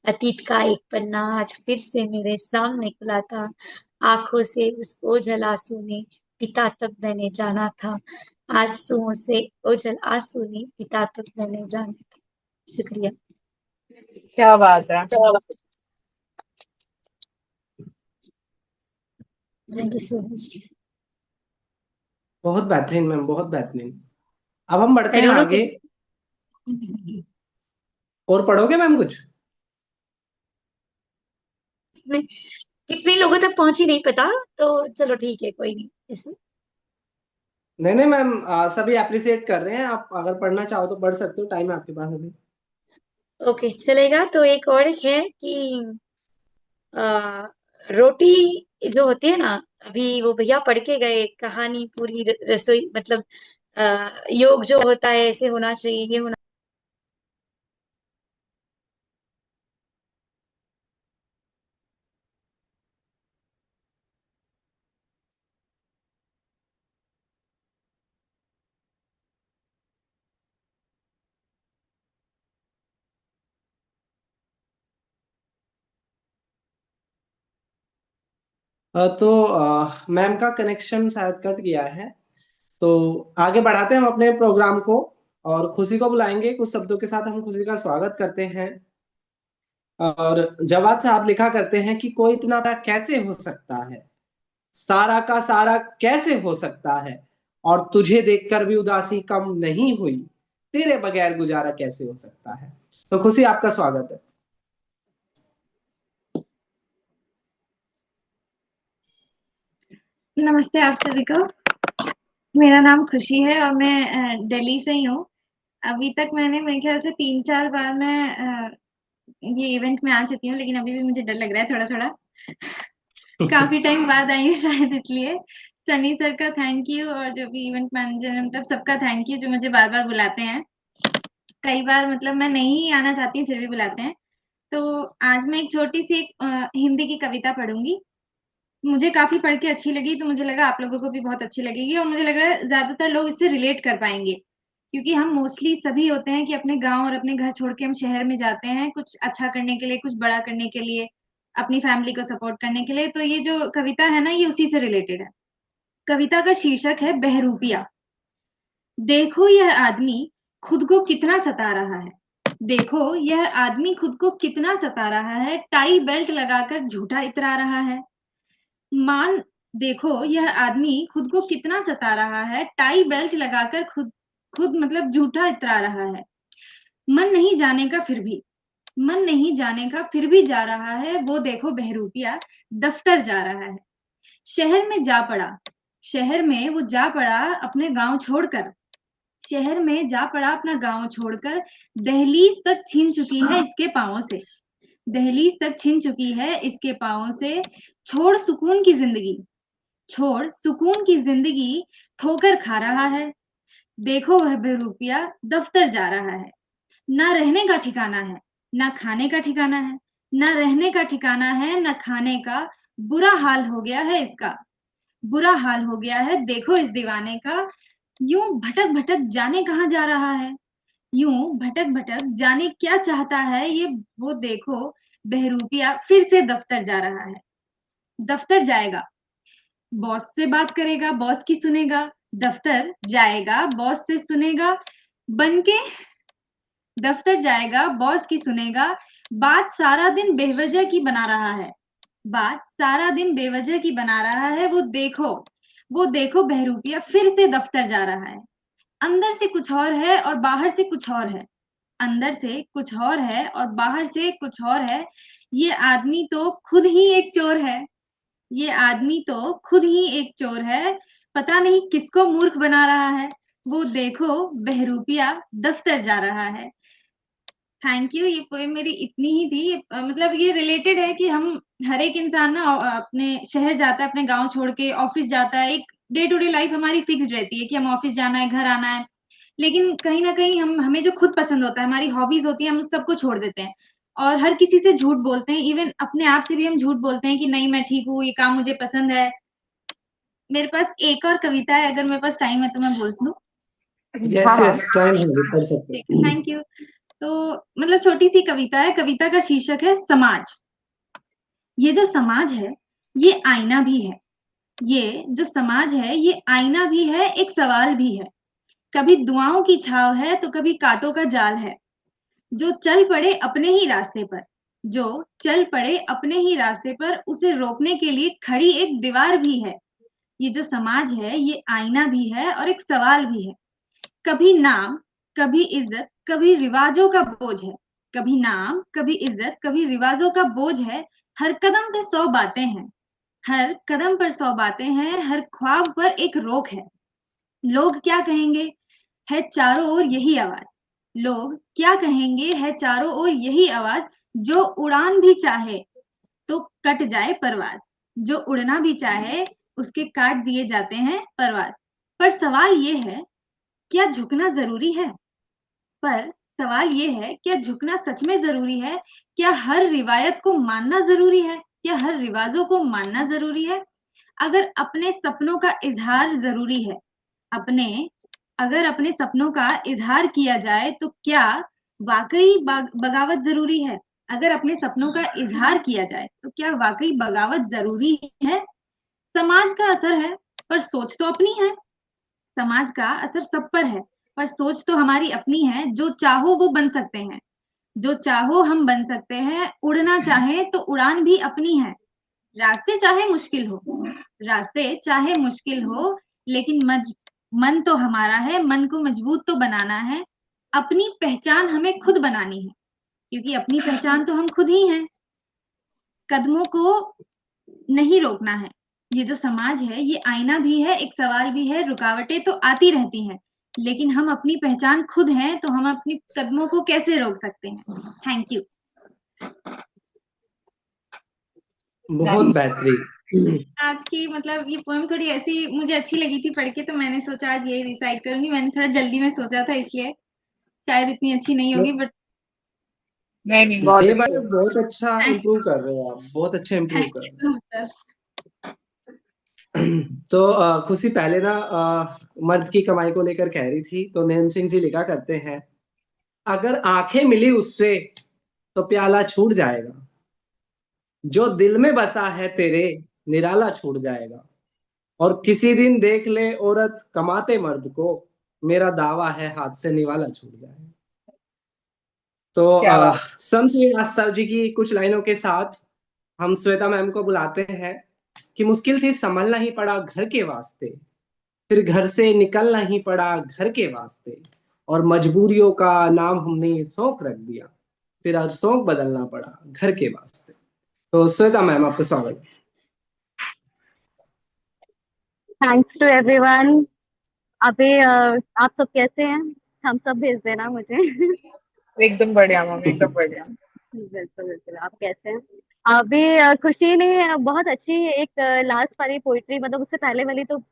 S7: अतीत का एक पन्ना आज फिर से मेरे सामने खुला था। आंखों से उस ओझल आंसू ने पिता तब मैंने जाना था। आंसुओं से ओझल आंसू ने पिता तब मैंने जाना था। शुक्रिया।
S4: क्या बात है।
S7: Thank you so much.
S1: बहुत बेहतरीन मैम, बहुत बेहतरीन। अब हम बढ़ते
S7: आई
S1: हैं
S7: डोंट नो
S1: आगे। और पढ़ोगे मैम कुछ?
S7: कितने कितने लोगों तक पहुंची नहीं पता, तो चलो ठीक है कोई नहीं ऐसे।
S1: नहीं नहीं मैम, सभी अप्रिसिएट कर रहे हैं। आप अगर पढ़ना चाहो तो पढ़ सकते हो, टाइम है आपके पास अभी।
S7: ओके चलेगा। तो एक और एक है कि आ, रोटी जो होती है ना, अभी वो भैया पढ़ के गए कहानी पूरी रसोई मतलब योग जो होता है ऐसे होना चाहिए, ये होना।
S1: तो मैम का कनेक्शन शायद कट गया है। तो आगे बढ़ाते हैं हम अपने प्रोग्राम को, और खुशी को बुलाएंगे। कुछ शब्दों के साथ हम खुशी का स्वागत करते हैं। और जवाब साहब लिखा करते हैं कि कोई इतना बड़ा कैसे हो सकता है, सारा का सारा कैसे हो सकता है, और तुझे देखकर भी उदासी कम नहीं हुई, तेरे बगैर गुजारा कैसे हो सकता है। तो खुशी, आपका स्वागत है।
S8: नमस्ते आप सभी को। मेरा नाम खुशी है और मैं दिल्ली से ही हूँ। अभी तक मैंने मेरे ख्याल से 3-4 बार मैं ये इवेंट में आ चुकी हूँ, लेकिन अभी भी मुझे डर लग रहा है थोड़ा थोड़ा। काफी टाइम बाद आई हूँ शायद इसलिए। सनी सर का थैंक यू, और जो भी इवेंट मैनेजर मतलब सबका थैंक यू जो मुझे बार बार बुलाते हैं। कई बार मतलब मैं नहीं आना चाहती हूँ फिर भी बुलाते हैं। तो आज मैं एक छोटी सी हिंदी की कविता पढ़ूंगी। मुझे काफ़ी पढ़ के अच्छी लगी, तो मुझे लगा आप लोगों को भी बहुत अच्छी लगेगी, और मुझे लग रहा है ज़्यादातर लोग इससे रिलेट कर पाएँगे। क्योंकि हम मोस्टली सभी होते हैं कि अपने गाँव और अपने घर छोड़ के हम शहर में जाते हैं, कुछ अच्छा करने के लिए, कुछ बड़ा करने के लिए, अपनी फैमिली को सपोर्ट करने के लिए। तो ये जो कविता है ना, ये उसी से रिलेटेड है। कविता का शीर्षक है बहरूपिया। देखो यह आदमी खुद को कितना सता रहा है। देखो यह आदमी खुद को कितना सता रहा है, टाई बेल्ट लगाकर झूठा इतरा रहा है। मान देखो यह आदमी खुद को कितना सता रहा है, टाई बेल्ट लगाकर खुद खुद मतलब झूठा इतरा रहा है। मन नहीं जाने का फिर भी मन नहीं जाने का फिर भी जा रहा है। वो देखो बहरूपिया दफ्तर जा रहा है। शहर में जा पड़ा शहर में वो जा पड़ा अपने गांव छोड़कर। शहर में जा पड़ा अपना गांव छोड़कर, दहलीज तक छीन चुकी है इसके पांवों से, दहलीज तक छीन चुकी है इसके पांवों से। छोड़ सुकून की जिंदगी, छोड़ सुकून की जिंदगी, ठोकर खा रहा है। देखो वह बेरूपिया दफ्तर जा रहा है। ना रहने का ठिकाना है, ना खाने का ठिकाना है, ना रहने का ठिकाना है, ना खाने का। बुरा हाल हो गया है इसका, बुरा हाल हो गया है देखो इस दीवाने का। यूं भटक भटक जाने कहाँ जा रहा है, यूं भटक भटक जाने क्या चाहता है ये। वो देखो बहरूपिया फिर से दफ्तर जा रहा है। दफ्तर जाएगा, बॉस से बात करेगा, बॉस की सुनेगा। दफ्तर जाएगा, बॉस से सुनेगा, बनके दफ्तर जाएगा, बॉस की सुनेगा। बात सारा दिन बेवजह की बना रहा है, बात सारा दिन बेवजह की बना रहा है। वो देखो बहरूपिया फिर से दफ्तर जा रहा है। अंदर से कुछ और है और बाहर से कुछ और है, अंदर से कुछ और है और बाहर से कुछ और है। ये आदमी तो खुद ही एक चोर है, ये आदमी तो खुद ही एक चोर है। पता नहीं किसको मूर्ख बना रहा है। वो देखो बहरूपिया दफ्तर जा रहा है। Thank you. ये पोएम मेरी इतनी ही थी। मतलब ये रिलेटेड है कि हम हर एक इंसान ना अपने शहर जाता है, अपने गांव छोड़ के ऑफिस जाता है। एक डे टू डे लाइफ हमारी फिक्स्ड रहती है कि हम ऑफिस जाना है, घर आना है। लेकिन कहीं ना कहीं हमें जो खुद पसंद होता है, हमारी हॉबीज होती है, हम उस सबको छोड़ देते हैं और हर किसी से झूठ बोलते हैं। इवन अपने आप से भी हम झूठ बोलते हैं कि नहीं मैं ठीक हूँ, ये काम मुझे पसंद है। मेरे पास एक और कविता है, अगर मेरे पास टाइम है तो मैं बोल दूं।
S1: यस यस, टाइम है, पढ़ सकते
S8: ठीक है, थैंक यू। तो मतलब छोटी सी कविता है, कविता का शीर्षक है समाज। ये जो समाज है ये आईना भी है, ये जो समाज है ये आईना भी है, एक सवाल भी है। कभी दुआओं की छाव है तो कभी कांटों का जाल है। जो चल पड़े अपने ही रास्ते पर, जो चल पड़े अपने ही रास्ते पर, उसे रोकने के लिए खड़ी एक दीवार भी है। ये जो समाज है ये आईना भी है और एक सवाल भी है। कभी नाम, कभी इज्जत, कभी रिवाजों का बोझ है। कभी नाम, कभी इज्जत, कभी रिवाजों का बोझ है। हर कदम पे 100 बातें हैं, हर कदम पर 100 बातें हैं, हर ख्वाब पर एक रोक है। लोग क्या कहेंगे है चारों ओर यही आवाज, लोग क्या कहेंगे है चारों ओर यही आवाज। जो उड़ान भी चाहे तो कट जाए परवाज, जो उड़ना भी चाहे उसके काट दिए जाते हैं परवाज। पर सवाल ये है, क्या झुकना जरूरी है? पर सवाल ये है, क्या झुकना सच में जरूरी है? क्या हर रिवायत को मानना जरूरी है? क्या हर रिवाजों को मानना जरूरी है? अगर अपने सपनों का इजहार जरूरी है, अगर अपने सपनों का इजहार किया जाए तो क्या वाकई बगावत जरूरी है? अगर अपने सपनों का इजहार किया जाए तो क्या वाकई बगावत जरूरी है? समाज का असर है पर सोच तो अपनी है, समाज का असर सब पर है पर सोच तो हमारी अपनी है। जो चाहो वो बन सकते हैं, जो चाहो हम बन सकते हैं। उड़ना चाहे तो उड़ान भी अपनी है। रास्ते चाहे मुश्किल हो, रास्ते चाहे मुश्किल हो, लेकिन मन तो हमारा है, मन को मजबूत तो बनाना है। अपनी पहचान हमें खुद बनानी है, क्योंकि अपनी पहचान तो हम खुद ही हैं। कदमों को नहीं रोकना है। ये जो समाज है ये आईना भी है, एक सवाल भी है। रुकावटें तो आती रहती हैं, लेकिन हम अपनी पहचान खुद हैं, तो हम अपनी कदमों को कैसे रोक सकते हैं? Thank you.
S1: बहुत बेहतरीन।
S8: आज की मतलब ये पोएम थोड़ी ऐसी मुझे अच्छी लगी थी पढ़ के, तो मैंने सोचा आज ये रिसाइट करूंगी। मैंने थोड़ा जल्दी में सोचा था, इसलिए शायद इतनी अच्छी नहीं होगी, बट
S4: नहीं बहुत
S1: ये
S4: अच्छी
S1: बात
S4: है।
S1: बहुत अच्छा इम्प्रूव कर रहे हो आप, बहुत अच्छा इम्प्रूव कर रहे
S8: सर।
S1: हो। तो खुशी पहले ना मर्द की कमाई को लेकर कह रही थी, तो नैन सिंह जी लिखा करते हैं, अगर आंखें मिली उससे तो प्याला छूट जाएगा, जो दिल में बसा है तेरे निराला छूट जाएगा। और किसी दिन देख ले औरत कमाते मर्द को, मेरा दावा है हाथ से निवाला छूट जाएगा। तो
S4: क्या बात।
S1: सम श्रीवास्तव जी की कुछ लाइनों के साथ हम श्वेता मैम को बुलाते हैं कि मुश्किल थी संभलना ही पड़ा घर के वास्ते, फिर घर से निकलना ही पड़ा घर के वास्ते, और मजबूरियों का नाम हमने शौक रख दिया, फिर अब शौक बदलना पड़ा घर के वास्ते। तो श्वेता मैम आपका स्वागत।
S5: Thanks to everyone
S9: अभी आप सब कैसे हैं? हम सब भेज देना मुझे।
S4: एकदम बढ़िया मैम, एकदम बढ़िया।
S9: बिल्कुल बिल्कुल, आप कैसे हैं? अभी खुशी ने बहुत अच्छी एक लास्ट वाली पोइट्री, मतलब उससे पहले वाली तो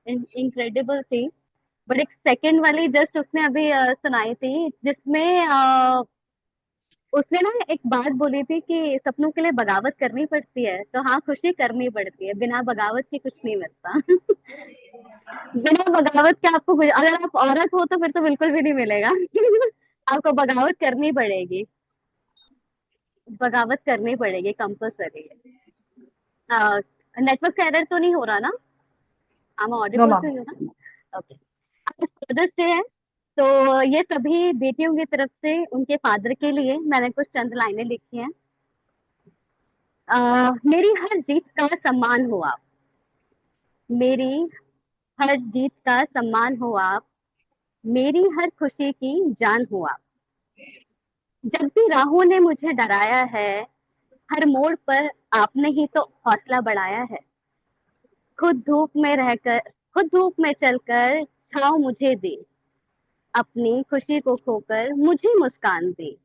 S9: इनक्रेडिबल थी, बट एक सेकंड वाली जस्ट उसने अभी सुनाई थी, जिसमें उसने ना एक बात बोली थी कि सपनों के लिए बगावत करनी पड़ती है, तो हाँ, खुशी करनी पड़ती है, बिना बगावत के कुछ नहीं मिलता। बिना बगावत के आपको अगर आप औरत हो तो फिर तो बिल्कुल भी नहीं मिलेगा। आपको बगावत करनी पड़ेगी, बगावत करनी पड़ेगी, कंपल्सरी है। नेटवर्क का एरर तो नहीं हो रहा ना? I'm
S4: no
S9: audible to
S4: ma'am.
S9: you ना? ओके। आज फादर्स डे है, तो ये सभी बेटियों की तरफ से उनके फादर के लिए मैंने कुछ चंद लाइनें लिखी हैं। मेरी हर जीत का सम्मान हो आप, मेरी हर जीत का सम्मान हो आप, मेरी हर खुशी की जान हो आप। जब भी राहों ने मुझे डराया है, हर मोड़ पर आपने ही तो हौसला बढ़ाया है। खुद धूप में रहकर, खुद धूप में चलकर छाँव मुझे दे, अपनी खुशी को खोकर मुझे मुस्कान दे,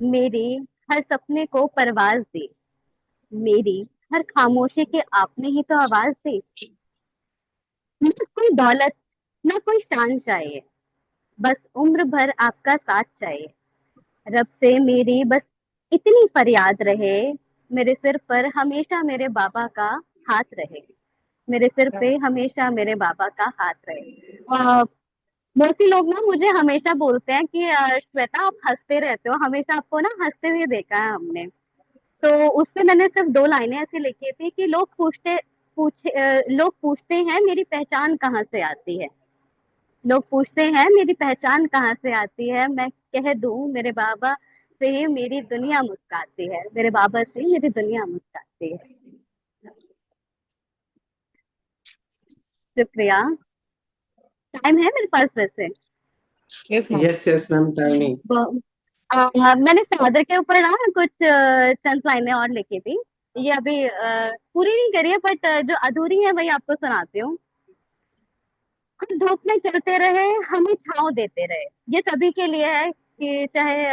S9: मेरे हर सपने को परवाज दे, मेरी हर खामोशी के आपने ही तो आवाज दी। न कोई दौलत, न कोई शान चाहिए, बस उम्र भर आपका साथ चाहिए। रब से मेरी बस इतनी फरियाद रहे, मेरे सिर पर हमेशा मेरे बाबा का हाथ रहे, मेरे सिर पे हमेशा मेरे बाबा का हाथ रहे। बहुत सी लोग ना मुझे हमेशा बोलते हैं कि श्वेता आप हंसते रहते हो, हमेशा आपको ना हंसते हुए देखा है हमने। तो उसपे मैंने सिर्फ 2 लाइनें ऐसी लिखी थी कि लोग पूछते हैं मेरी पहचान कहाँ से आती है, लोग पूछते हैं मेरी पहचान कहाँ से आती है, मैं कह दूं मेरे बाबा से ही मेरी दुनिया मुस्काती है, मेरे बाबा से ही मेरी दुनिया मुस्काती है। शुक्रिया। टाइम है मेरे पास वैसे?
S4: Yes ma'am.
S1: Yes ma'am, timing.
S9: मैंने फादर के ऊपर ना कुछ चंद लाइनें और लिखी थी, ये अभी पूरी नहीं करी है, बट जो अधूरी है वही आपको सुनाती हूँ। कुछ धूप में चलते रहे, हमें छांव देते रहे, ये सभी के लिए है, कि चाहे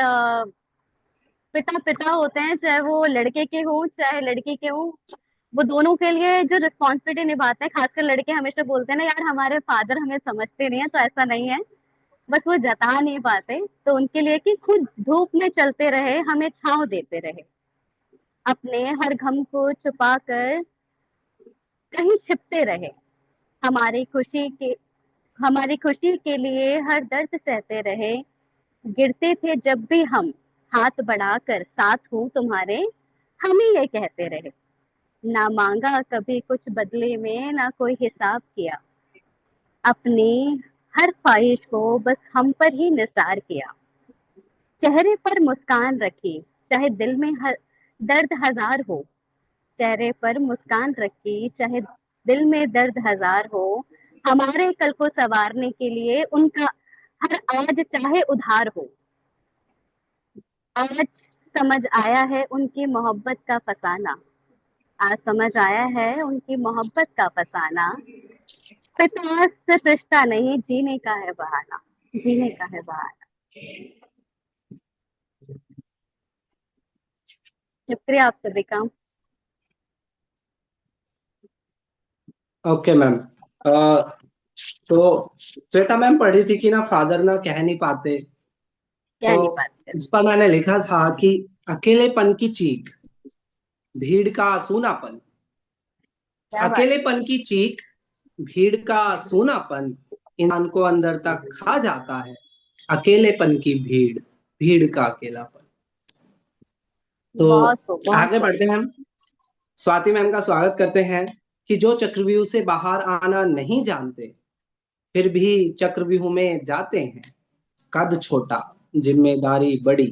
S9: पिता पिता होते हैं, चाहे वो लड़के के हों चाहे लड़की के हों, वो दोनों के लिए जो रिस्पॉन्सिबिलिटी निभाते हैं, खासकर लड़के हमेशा बोलते हैं ना यार हमारे फादर हमें समझते नहीं है, तो ऐसा नहीं है, बस वो जता नहीं पाते, तो उनके लिए कि खुद धूप में चलते रहे, हमें छांव देते रहे, अपने हर गम को छुपा कर कहीं छिपते रहे, हमारी खुशी के हमारी खुशी के लिए हर दर्द सहते रहे, गिरते थे जब भी हम, हाथ बढ़ाकर साथ हूँ तुम्हारे, हमें ये कहते रहे, ना मांगा कभी कुछ बदले में, ना कोई हिसाब किया, अपनी हर ख्वाहिश को बस हम पर ही निसार किया, चेहरे पर मुस्कान रखी चाहे दिल में दर्द हजार हो, चेहरे पर मुस्कान रखी चाहे दिल में दर्द हजार हो, हमारे कल को संवारने के लिए उनका हर आज चाहे उधार हो, आज समझ आया है उनकी मोहब्बत का फसाना, आज समझ आया है उनकी मोहब्बत का फसाना, पिता सिर्फ रिश्ता नहीं जीने का है बहाना, जीने का है बहाना। शुक्रिया आप सभी का।
S1: Okay ma'am. तो श्वेता मैम पढ़ी थी कि ना फादर ना कह नहीं पाते,
S9: कह नहीं
S1: तो
S9: पाते।
S1: इस पर मैंने लिखा था कि अकेलेपन की चीख, भीड़ का सूनापन,
S9: क्या बात।
S1: अकेलेपन की चीख, भीड़ का सूनापन, इंसान को अंदर तक खा जाता है, अकेलेपन की भीड़, भीड़ का अकेलापन। तो
S9: बहुत खूब, बहुत
S1: आगे
S9: खूब।
S1: बढ़ते हैं हम, स्वाति मैम का स्वागत करते हैं कि जो चक्रव्यूह से बाहर आना नहीं जानते, फिर भी चक्रव्यूह में जाते हैं, कद छोटा जिम्मेदारी बड़ी,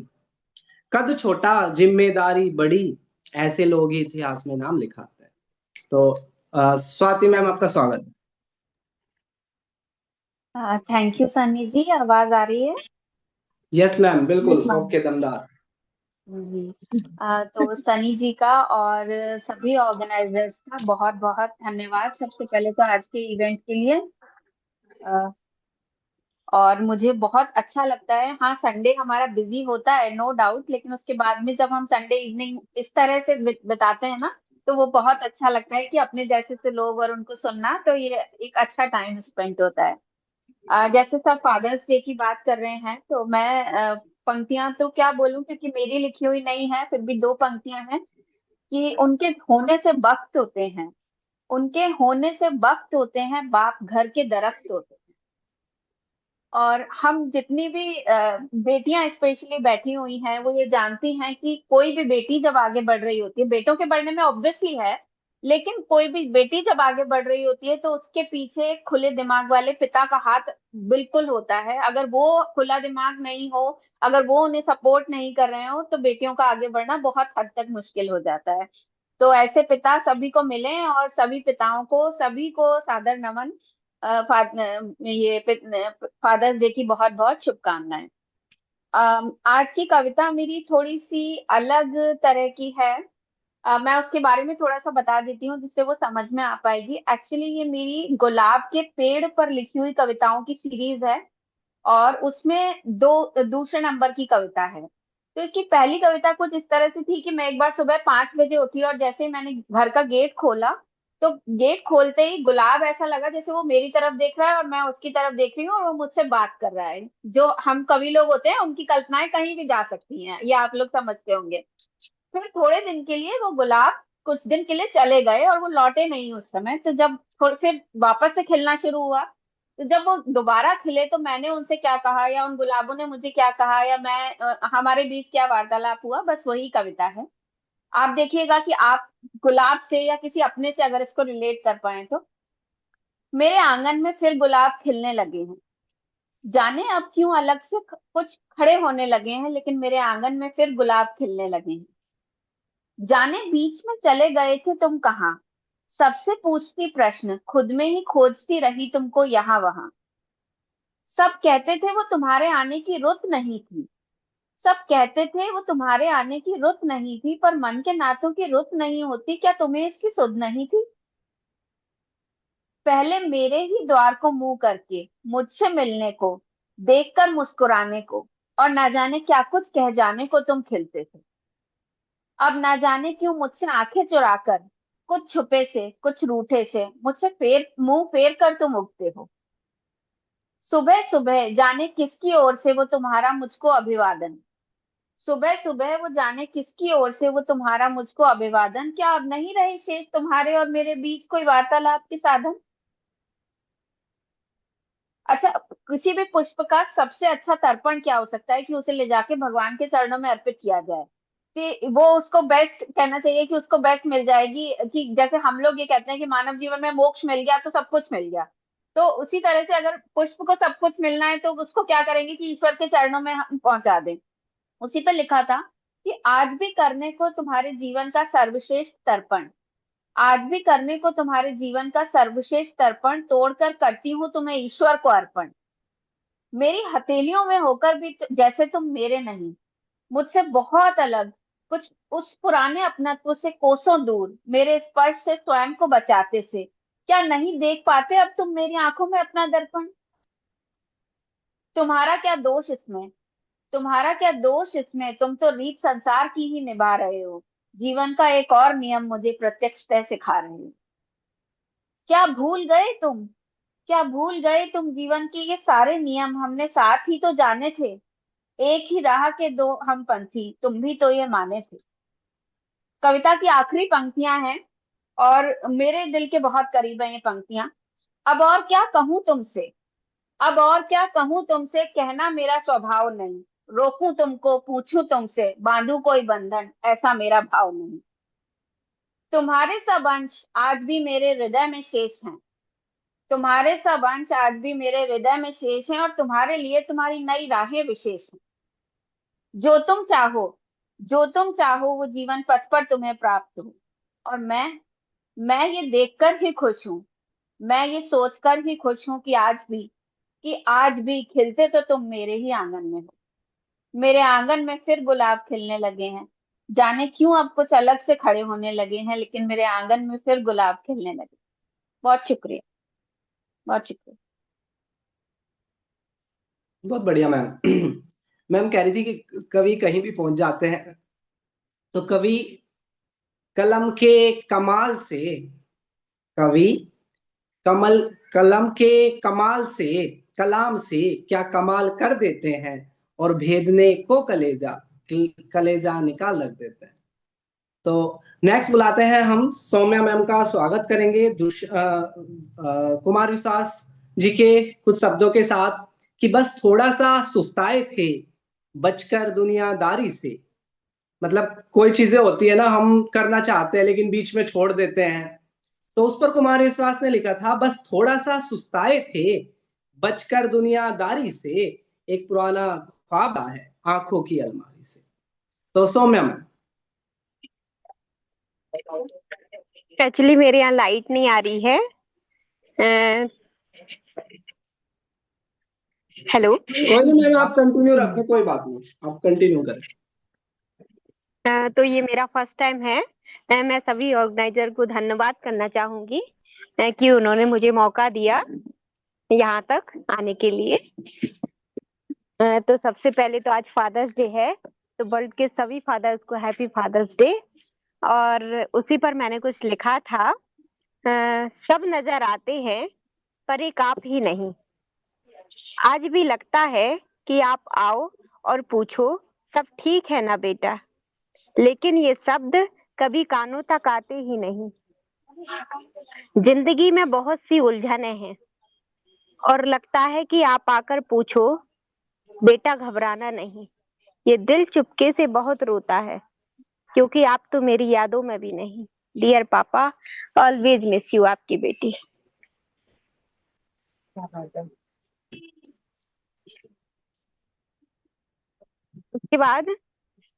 S1: कद छोटा जिम्मेदारी बड़ी, ऐसे लोग ही इतिहास में नाम लिखाते हैं। तो स्वाति मैम आपका स्वागत।
S10: थैंक यू सन्नी जी, आवाज आ रही है?
S1: यस मैम, बिल्कुल
S10: यस मैम
S1: ओके, दमदार।
S10: जी। तो सनी जी का और सभी ऑर्गेनाइजर्स का बहुत बहुत धन्यवाद सबसे पहले तो आज के इवेंट के लिए। अ, और मुझे बहुत अच्छा लगता है। हाँ, संडे हमारा बिजी होता है नो डाउट, लेकिन उसके बाद में जब हम संडे इवनिंग इस तरह से बिताते हैं ना, तो वो बहुत अच्छा लगता है कि अपने जैसे से लोग और उनको सुनना, तो ये एक अच्छा टाइम स्पेंड होता है। जैसे सब फादर्स डे की बात कर रहे हैं, तो मैं पंक्तियां तो क्या बोलूं, क्योंकि मेरी लिखी हुई नहीं है, फिर भी दो पंक्तियां हैं कि उनके होने से वक्त होते हैं, उनके होने से वक्त होते हैं, बाप घर के दरख्त होते हैं। और हम जितनी भी बेटियां स्पेशली बैठी हुई हैं, वो ये जानती हैं कि कोई भी बेटी जब आगे बढ़ रही होती है, बेटों के बढ़ने में ऑब्वियसली है, लेकिन कोई भी बेटी जब आगे बढ़ रही होती है तो उसके पीछे खुले दिमाग वाले पिता का हाथ बिल्कुल होता है। अगर वो खुला दिमाग नहीं हो, अगर वो उन्हें सपोर्ट नहीं कर रहे हो, तो बेटियों का आगे बढ़ना बहुत हद तक मुश्किल हो जाता है। तो ऐसे पिता सभी को मिले, और सभी पिताओं को, सभी को सादर नमन। ये फादर्स डे की बहुत बहुत शुभकामनाएं। आज की कविता मेरी थोड़ी सी अलग तरह की है। मैं उसके बारे में थोड़ा सा बता देती हूँ जिससे वो समझ में आ पाएगी। एक्चुअली ये मेरी गुलाब के पेड़ पर लिखी हुई कविताओं की सीरीज है, और उसमें दूसरे नंबर की कविता है। तो इसकी पहली कविता कुछ इस तरह से थी कि मैं एक बार सुबह 5 बजे उठी, और जैसे ही मैंने घर का गेट खोला, तो गेट खोलते ही गुलाब ऐसा लगा जैसे वो मेरी तरफ देख रहा है और मैं उसकी तरफ देख रही हूँ, और वो मुझसे बात कर रहा है। जो हम कवि लोग होते हैं, उनकी कल्पनाएं कहीं भी जा सकती हैं, ये आप लोग समझते होंगे। फिर थोड़े दिन के लिए वो गुलाब कुछ दिन के लिए चले गए, और वो लौटे नहीं उस समय। तो जब फिर वापस से खिलना शुरू हुआ, तो जब वो दोबारा खिले, तो मैंने उनसे क्या कहा, या उन गुलाबों ने मुझे क्या कहा, या हमारे बीच क्या वार्तालाप हुआ, बस वही कविता है। आप देखिएगा कि आप गुलाब से या किसी अपने से अगर इसको रिलेट कर पाए तो। मेरे आंगन में फिर गुलाब खिलने लगे हैं, जाने अब क्यों अलग से कुछ खड़े होने लगे हैं, लेकिन मेरे आंगन में फिर गुलाब खिलने लगे हैं। जाने बीच में चले गए थे तुम कहाँ, सबसे पूछती प्रश्न, खुद में ही खोजती रही तुमको यहाँ वहां। सब कहते थे वो तुम्हारे आने की रुत नहीं थी, सब कहते थे वो तुम्हारे आने की रुत नहीं थी, पर मन के नातों की रुत नहीं होती, क्या तुम्हें इसकी सुध नहीं थी। पहले मेरे ही द्वार को मुंह करके मुझसे मिलने को, देखकर मुस्कुराने को, और ना जाने क्या कुछ कह जाने को तुम खिलते थे। अब ना जाने क्यों मुझसे आंखें चुराकर, कुछ छुपे से कुछ रूठे से, मुझसे मुंह फेर कर तुम उगते हो। सुबह सुबह जाने किसकी ओर से वो तुम्हारा मुझको अभिवादन, सुबह सुबह वो जाने किसकी ओर से वो तुम्हारा मुझको अभिवादन, क्या अब नहीं रहे शेष तुम्हारे और मेरे बीच कोई वार्तालाप के साधन। अच्छा, किसी भी पुष्प का सबसे अच्छा तर्पण क्या हो सकता है कि उसे ले जाके भगवान के चरणों में अर्पित किया जाए, कि वो उसको बेस्ट कहना चाहिए, कि उसको बेस्ट मिल जाएगी, कि जैसे हम लोग ये कहते हैं कि मानव जीवन में मोक्ष मिल गया तो सब कुछ मिल गया। तो उसी तरह से अगर पुष्प को सब कुछ मिलना है, तो उसको क्या करेंगे कि ईश्वर के चरणों में हम पहुंचा दें। उसी पर लिखा था कि आज भी करने को तुम्हारे जीवन का सर्वश्रेष्ठ तर्पण, आज भी करने को तुम्हारे जीवन का सर्वश्रेष्ठ तर्पण, तोड़कर करती हूँ तुम्हें ईश्वर को अर्पण। मेरी हथेलियों में होकर भी जैसे तुम मेरे नहीं, मुझसे बहुत अलग, कुछ उस पुराने अपनत्व से कोसों दूर, मेरे स्पर्श से स्वयं को बचाते से, क्या नहीं देख पाते अब तुम मेरी आंखों में अपना दर्पण। तुम्हारा क्या दोष इसमें, तुम्हारा क्या दोष इसमें, तुम तो रीत संसार की ही निभा रहे हो, जीवन का एक और नियम मुझे प्रत्यक्षतः सिखा रहे हो। क्या भूल गए तुम, क्या भूल गए तुम जीवन के ये सारे नियम, हमने साथ ही तो जाने थे, एक ही राह के दो हम पंथी, तुम भी तो ये माने थे। कविता की आखिरी पंक्तियां हैं, और मेरे दिल के बहुत करीब है ये पंक्तियां। अब और क्या कहूं तुमसे, अब और क्या कहूं तुमसे, कहना मेरा स्वभाव नहीं, रोकूं तुमको पूछूं तुमसे, बांधू कोई बंधन, ऐसा मेरा भाव नहीं। तुम्हारे सब अंश आज भी मेरे हृदय में शेष हैं, तुम्हारे सब अंश आज भी मेरे हृदय में शेष हैं, और तुम्हारे लिए तुम्हारी नई राहें विशेष हैं। जो तुम चाहो, जो तुम चाहो वो जीवन पथ पर तुम्हें प्राप्त हो, और मैं ये देखकर ही खुश हूँ, मैं ये सोचकर ही खुश हूँ कि आज भी खिलते तो तुम मेरे ही आंगन में हो। मेरे आंगन में फिर गुलाब खिलने लगे हैं, जाने क्यों अब कुछ अलग से खड़े होने लगे हैं, लेकिन मेरे आंगन में फिर गुलाब खिलने लगे। बहुत शुक्रिया, बहुत शुक्रिया।
S1: बहुत बढ़िया मैम। मैम कह रही थी कि कवि कहीं भी पहुंच जाते हैं तो कवि कलम के कमाल से, कवि कमल कलम के कमाल से, कलाम से क्या कमाल कर देते हैं, और भेदने को कलेजा निकाल रख देते हैं। तो नेक्स्ट बुलाते हैं हम सौम्या मैम का स्वागत करेंगे कुमार विश्वास जी के कुछ शब्दों के साथ कि बस थोड़ा सा सुस्ताए थे बचकर दुनियादारी से। मतलब कोई चीजें होती है ना, हम करना चाहते हैं लेकिन बीच में छोड़ देते हैं, तो उस पर कुमार विश्वास ने लिखा था बस थोड़ा सा सुस्ताए थे बचकर दुनियादारी से, एक पुराना ख्वाब है आंखों की अलमारी से। तो सौम्या मैम।
S11: एक्चुअली मेरे यहाँ लाइट नहीं आ रही है। हेलो।
S1: कोई नहीं मैम, आप कंटिन्यू रखें, कोई बात नहीं, आप कंटिन्यू करें।
S11: तो ये मेरा फर्स्ट टाइम है। मैं सभी ऑर्गेनाइजर को धन्यवाद करना चाहूंगी कि उन्होंने मुझे मौका दिया यहाँ तक आने के लिए। तो सबसे पहले तो आज फादर्स डे है, तो वर्ल्ड के सभी फादर्स को हैप्पी फादर्स डे। और उसी पर मैंने कुछ लिखा था। सब नजर आते हैं पर एक आप ही नहीं। आज भी लगता है कि आप आओ और पूछो सब ठीक है ना बेटा, लेकिन ये शब्द कभी कानों तक आते ही नहीं। जिंदगी में बहुत सी उलझने हैं और लगता है कि आप आकर पूछो बेटा घबराना नहीं। ये दिल चुपके से बहुत रोता है क्योंकि आप तो मेरी यादों में भी नहीं। डियर पापा, ऑलवेज मिस यू, आपकी बेटी। उसके बाद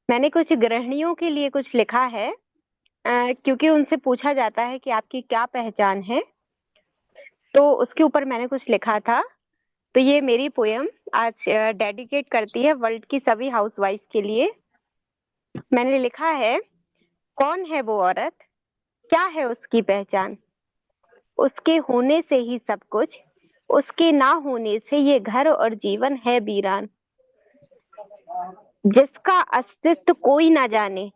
S11: मैंने कुछ गृहिणियों के लिए कुछ लिखा है, क्योंकि उनसे पूछा जाता है कि आपकी क्या पहचान है, तो उसके ऊपर मैंने कुछ लिखा था। तो ये मेरी पोयम आज डेडिकेट करती है वर्ल्ड की सभी हाउसवाइफ के लिए। मैंने लिखा है, कौन है वो औरत, क्या है उसकी पहचान, उसके होने से ही सब कुछ, उसके ना होने से ये घर और जीवन है वीरान। जिसका अस्तित्व कोई ना जाने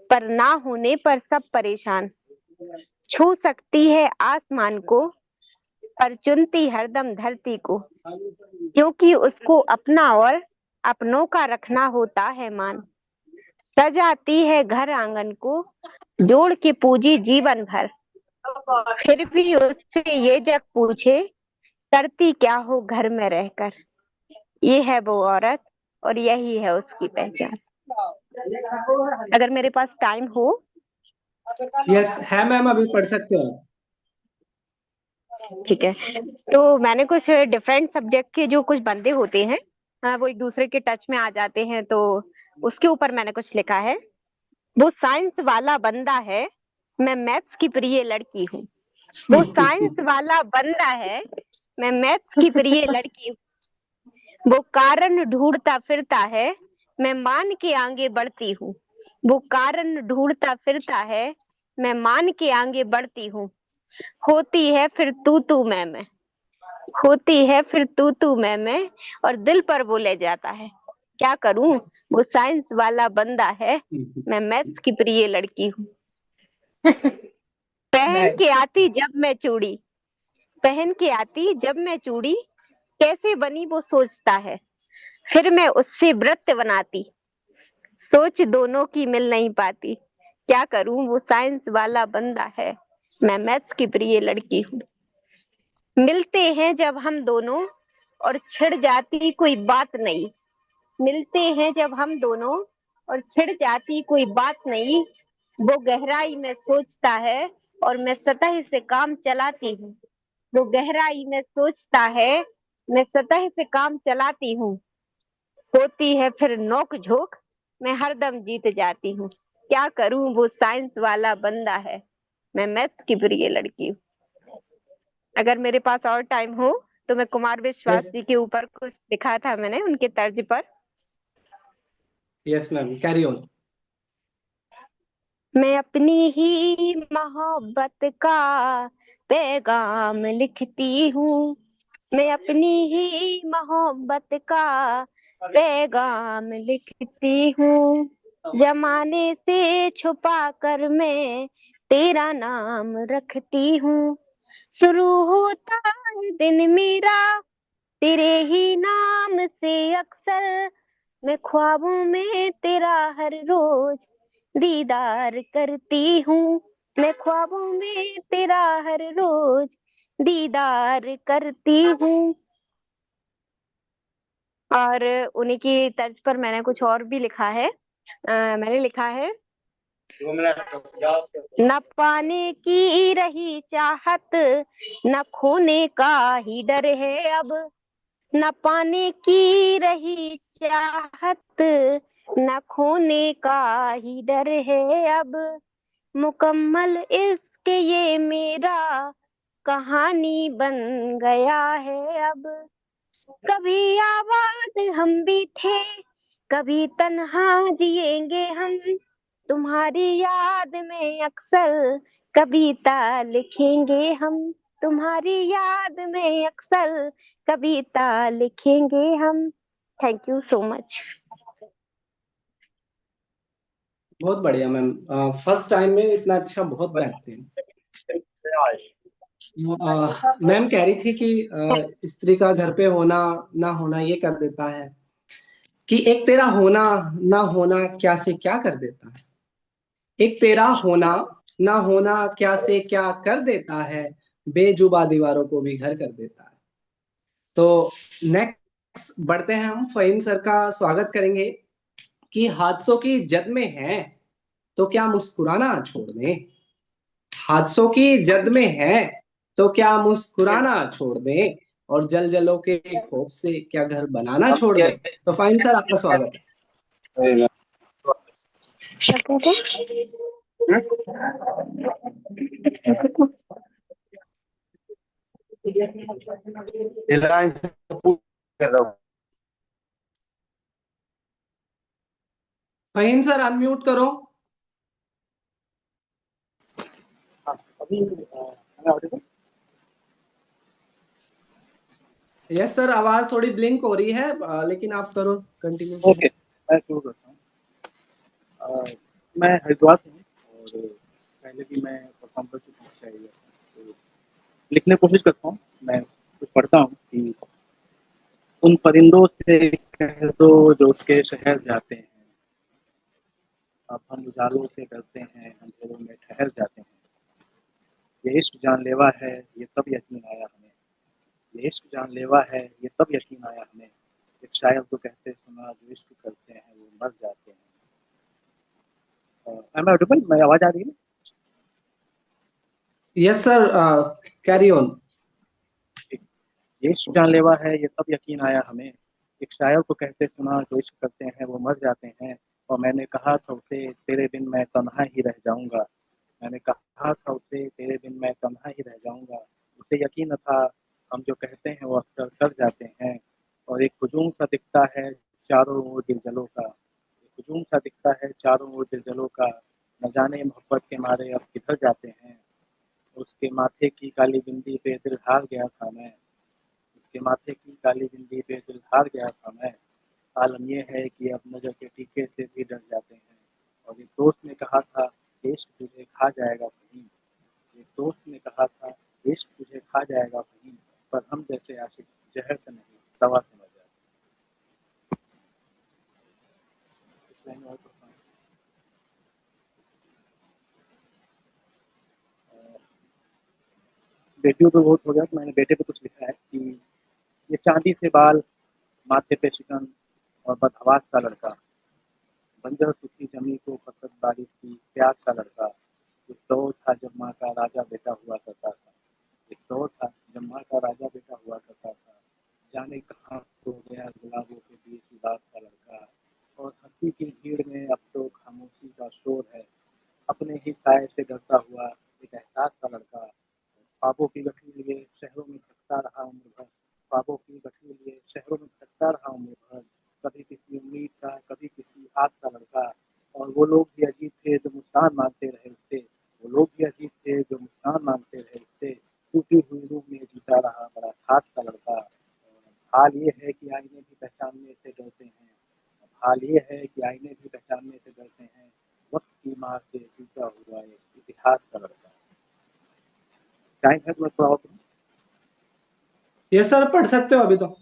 S11: पर ना होने पर सब परेशान। छू सकती है आसमान को पर चुनती हरदम धरती को, क्योंकि उसको अपना और अपनों का रखना होता है मान। सजाती है घर आंगन को जोड़ के पूजी जीवन भर, फिर भी उससे ये जग पूछे करती क्या हो घर में रहकर। ये है वो औरत और यही है उसकी पहचान। अगर मेरे पास टाइम हो।
S1: यस है मैम, अभी पढ़ सकते हो।
S11: ठीक है, तो मैंने कुछ डिफरेंट सब्जेक्ट के जो कुछ बंदे होते हैं, वो एक दूसरे के टच में आ जाते हैं, तो उसके ऊपर मैंने कुछ लिखा है। वो साइंस वाला बंदा है, मैं मैथ्स की प्रिय लड़की हूँ। वो साइंस वाला बंदा है, मैं मैथ्स की प्रिय लड़की हूँ। वो कारण ढूंढता फिरता है, मैं मान के आगे बढ़ती हूँ। वो कारण ढूंढता फिरता है, मैं मान के आगे बढ़ती हूँ। होती है फिर तू मैं, होती है फिर तू मैं, और दिल पर वो ले जाता है। क्या करूं, वो साइंस वाला बंदा है, मैं मैथ्स की प्रिय लड़की हूँ। पहन के आती जब मैं चूड़ी, पहन के आती जब मैं चूड़ी, कैसे बनी वो सोचता है। फिर मैं उससे व्रत बनाती, सोच दोनों की मिल नहीं पाती। क्या करूं, वो साइंस वाला बंदा है, मैं मैथ्स की प्रिय लड़की हूँ। मिलते हैं जब हम दोनों और छिड़ जाती कोई बात नहीं। मिलते हैं जब हम दोनों और छिड़ जाती कोई बात नहीं। वो गहराई में सोचता है और मैं सतह से काम चलाती हूँ। वो गहराई में सोचता है, मैं सतह से काम चलाती हूँ। होती है फिर नोक झोंक, मैं हरदम जीत जाती हूँ। क्या करूं, वो साइंस वाला बंदा है, मैं मैथ्स की प्रिय लड़की हूँ। अगर मेरे पास और टाइम हो तो मैं कुमार विश्वास जी के ऊपर कुछ लिखा था मैंने, उनके तर्ज पर।
S1: Yes ma'am, carry on.
S11: मैं अपनी ही मोहब्बत का पैगाम लिखती हूँ, मैं अपनी ही मोहब्बत का पैगाम लिखती हूँ, जमाने से छुपा कर मैं तेरा नाम रखती हूँ। शुरू होता है दिन मेरा तेरे ही नाम से अक्सर, मैं ख्वाबों में तेरा हर रोज दीदार करती हूँ, मैं ख्वाबों में तेरा हर रोज दीदार करती हूँ। और उन्हीं की तर्ज पर मैंने कुछ और भी लिखा है। मैंने लिखा है, न पाने की रही चाहत, न खोने का ही डर है अब, न पाने की रही चाहत, न खोने का ही डर है अब, मुकम्मल इश्क ये मेरा कहानी बन गया है अब। कभी आबाद हम भी थे, कभी तन्हा जिएंगे हम, तुम्हारी याद में अक्सर कविता लिखेंगे हम, तुम्हारी याद में अक्सर कविता लिखेंगे हम। Thank you so much.
S1: बहुत बढ़िया मैम, फर्स्ट टाइम में इतना अच्छा, बहुत बेहतरीन। मैम कह रही थी कि स्त्री का घर पे होना ना होना ये कर देता है, कि एक तेरा होना ना होना क्या से क्या कर देता है, एक तेरा होना ना होना क्या से क्या कर देता है, बेजुबा दीवारों को भी घर कर देता है। तो नेक्स्ट बढ़ते हैं, हम फहीम सर का स्वागत करेंगे कि हादसों की जद में है तो क्या मुस्कुराना छोड़ दें, हादसों की जद में है तो क्या मुस्कुराना छोड़ दें, और जल जलों के खौफ से क्या घर बनाना छोड़ दें। तो फहीम सर आपका स्वागत है। फहीम सर अनम्यूट करो। यस सर, आवाज थोड़ी ब्लिंक हो रही है, लेकिन आप करो कंटिन्यू।
S12: ओके, मैं शुरू करता हूँ। मैं हरिद्वार से हूँ और पहले भी मैं परफॉर्म कर चुका हूँ शायरी, तो लिखने की कोशिश करता हूँ। मैं कुछ पढ़ता हूँ कि उन परिंदों से कह दो जो उसके शहर जाते हैं, अब हम उजालों से डरते हैं, अंधेरों में ठहर जाते हैं। ये इश्क जानलेवा है, ये तब यकीन आया हमें, ये इश्क जानलेवा है, ये तब यकीन आया हमें। एक शायर तो कहते सुना जो इश्क करते हैं वो मर जाते हैं। Am I audible? मेरी आवाज आ रही है?
S1: Yes sir, carry on.
S12: ये इश्क जानलेवा है, ये तब यकीन आया हमें। एक शायर को कहते सुना जो इश्क करते हैं वो मर जाते हैं। और मैंने कहा था उसे तेरे बिन मैं तन्हा ही रह जाऊंगा, मैंने कहा था उसे तेरे बिन मैं तन्हा ही रह जाऊंगा। उसे यकीन था हम जो कहते हैं वो अक्सर कर जाते हैं। और एक हुजूम सा दिखता है चारों ओर दिलजलों का, एक हुजूम सा दिखता है चारों ओर दिलजलों का, न जाने मोहब्बत के मारे अब किधर जाते हैं। उसके माथे की काली बिंदी पे दिल हार गया था मैं, उसके माथे की काली बिंदी पे दिल हार गया था मैं। आलम ये है कि अब नजर के टीके से भी डर जाते हैं। और एक दोस्त ने कहा था इश्क तुझे खा जाएगा कहीं, एक दोस्त ने कहा था इश्क तुझे खा जाएगा कहीं, पर हम जैसे आशिक जहर से नहीं दवा से मर जाते। बेटियों पे बहुत हो गया, तो मैंने बेटे पे कुछ लिखा है कि ये चांदी से बाल, माथे पे शिकन और बदहवास सा लड़का, बंजर सूखी जमी को फकत बारिश की प्यास सा लड़का। एक दौर था जब माँ का राजा बेटा हुआ करता था, एक दौर था जब माँ का राजा बेटा हुआ करता था। जाने कहाँ खो गया गुलाबों के बीच उदास सा लड़का। और हंसी की भीड़ में अब तो खामोशी का शोर है, अपने ही साए से डरता हुआ एक एहसास सा लड़का। ख्वाबों की गठरी लिए शहरों में भटकता रहा उम्र भर, ख्वाबों की गठरी लिए शहरों में भटकता रहा उम्र भर। कभी किसी उम्मीद का कभी किसी आस सा लड़का। और वो लोग भी अजीब थे जो मुस्कान मांगते रहे उससे, वो लोग भी अजीब थे जो मुस्कान मांगते रहे उससे। टूटी हुई रूह में जीता रहा बड़ा इतिहास का लड़का। हाल ये है कि आईने भी पहचानने से डरते हैं, हाल ये है कि आईने भी पहचानने से डरते हैं, वक्त की मार से टूटा हुआ एक इतिहास का लड़का। टाइम है तो मैं थोड़ा और पढ़ूं?
S1: ये सर पढ़ सकते हो अभी तो।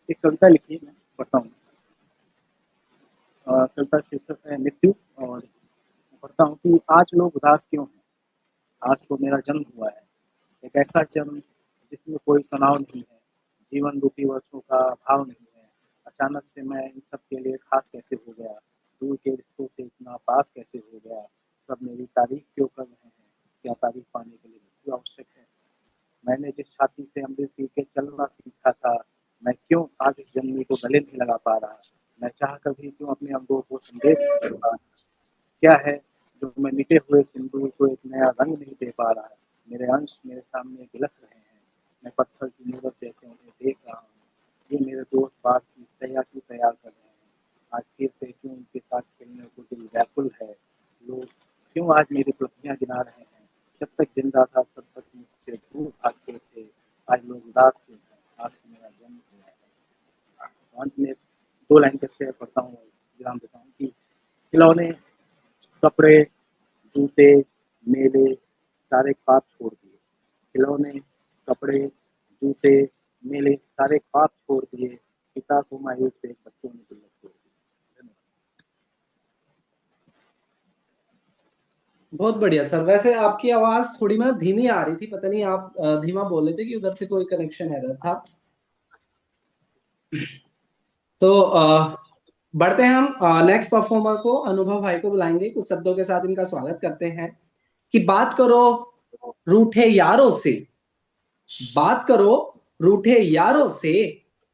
S12: एक कविता लिखी है, मैं पढ़ता हूँ। कविता शीर्षक है मृत्यु। और पढ़ता हूँ कि आज लोग उदास क्यों हैं, आज तो मेरा जन्म हुआ है, एक ऐसा जन्म जिसमें कोई तनाव नहीं है, जीवन रूपी वर्षों का अभाव नहीं है। अचानक से मैं इन सब के लिए खास कैसे हो गया, दूर के रिश्तों से इतना पास कैसे हो गया। सब मेरी तारीफ क्यों कर रहे हैं, क्या तारीफ पाने के लिए मृत्यु आवश्यक है। मैंने जिस छाती से अमृत पी के चलना सीखा था, मैं क्यों आज इस जन्मी को गले नहीं लगा पा रहा। मैं चाह कर भी क्यों अपने अंगों को संदेश नहीं दे पा रहा। क्या है जो मैं मिटे हुए सिंदूर को एक नया रंग नहीं दे पा रहा। मेरे अंश मेरे सामने बिलख रहे हैं, मैं पत्थर की मूरत जैसे उन्हें देख रहा हूँ। ये मेरे दोस्त पास की सैया की तैयार कर रहे हैं, आज फिर से क्यों उनके साथ खेलने को दिल व्याकुल है। लोग क्यों आज मेरी उपलब्धियां गिना रहे हैं, जब तक जिंदा था तब तक मुझसे दूर भागते थे, आज लोग उदास क्यों हैं, आज तो मेरा जन्म हुआ है। अंत में 2 लाइन का शेर पढ़ता हूँ, विराम देता हूँ कि खिलौने, कपड़े, जूते, मेले सारे ख्वाब छोड़ दिए। खिलौने, कपड़े, जूते, मेले सारे ख्वाब छोड़ दिए। पिता को मायूस देख बच्चों ने गुल्लक तोड़ दी।
S1: बहुत बढ़िया सर। वैसे आपकी आवाज थोड़ी मतलब धीमी आ रही थी, पता नहीं आप धीमा बोल रहे थे कि उधर से कोई कनेक्शन एरर था। तो बढ़ते हैं हम नेक्स्ट परफॉर्मर को, अनुभव भाई को बुलाएंगे, कुछ शब्दों के साथ इनका स्वागत करते हैं। कि बात करो रूठे यारों से, बात करो रूठे यारों से,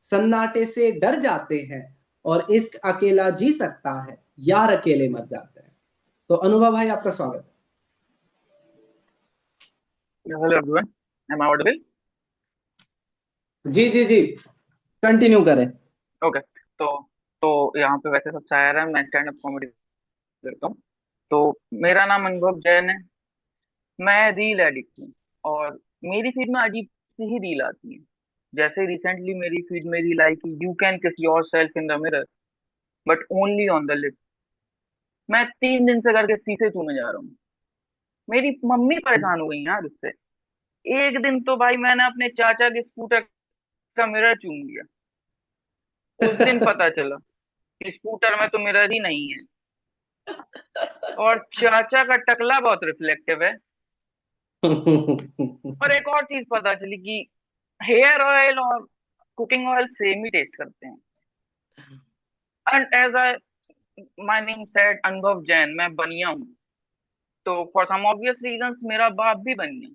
S1: सन्नाटे से डर जाते हैं, और इश्क अकेला जी सकता है, यार अकेले मर जाते हैं। तो अनुभव भाई आपका स्वागत।
S13: Hello everyone, am I audible?
S1: जी जी जी, कंटिन्यू करें।
S13: ओके, तो यहाँ पे वैसे सब शायर है, मैं स्टैंड अप कॉमेडी करता हूँ। तो मेरा नाम अनुभव जैन है, मैं रील एडिक्ट हूँ, और मेरी फीड में अजीब सी ही रील आती है। जैसे रिसेंटली मेरी फीड में रील आई कि यू कैन किस your self in the mirror but only on the lip. मैं 3 दिन से करके शीशे छूने जा रहा हूँ, मेरी मम्मी परेशान हो गई यार उससे। एक दिन तो भाई मैंने अपने चाचा के स्कूटर का मिरर चूम लिया, उस दिन पता चला कि स्कूटर में तो मिरर ही नहीं है, और चाचा का टकला बहुत रिफ्लेक्टिव है। और एक और चीज पता चली कि हेयर ऑयल और कुकिंग ऑयल सेम ही टेस्ट करते हैं। And as I my name said Anubhav Jain, मैं बनिया हूँ, तो फॉर सम ऑब्वियस रीजंस मेरा बाप भी बनिया।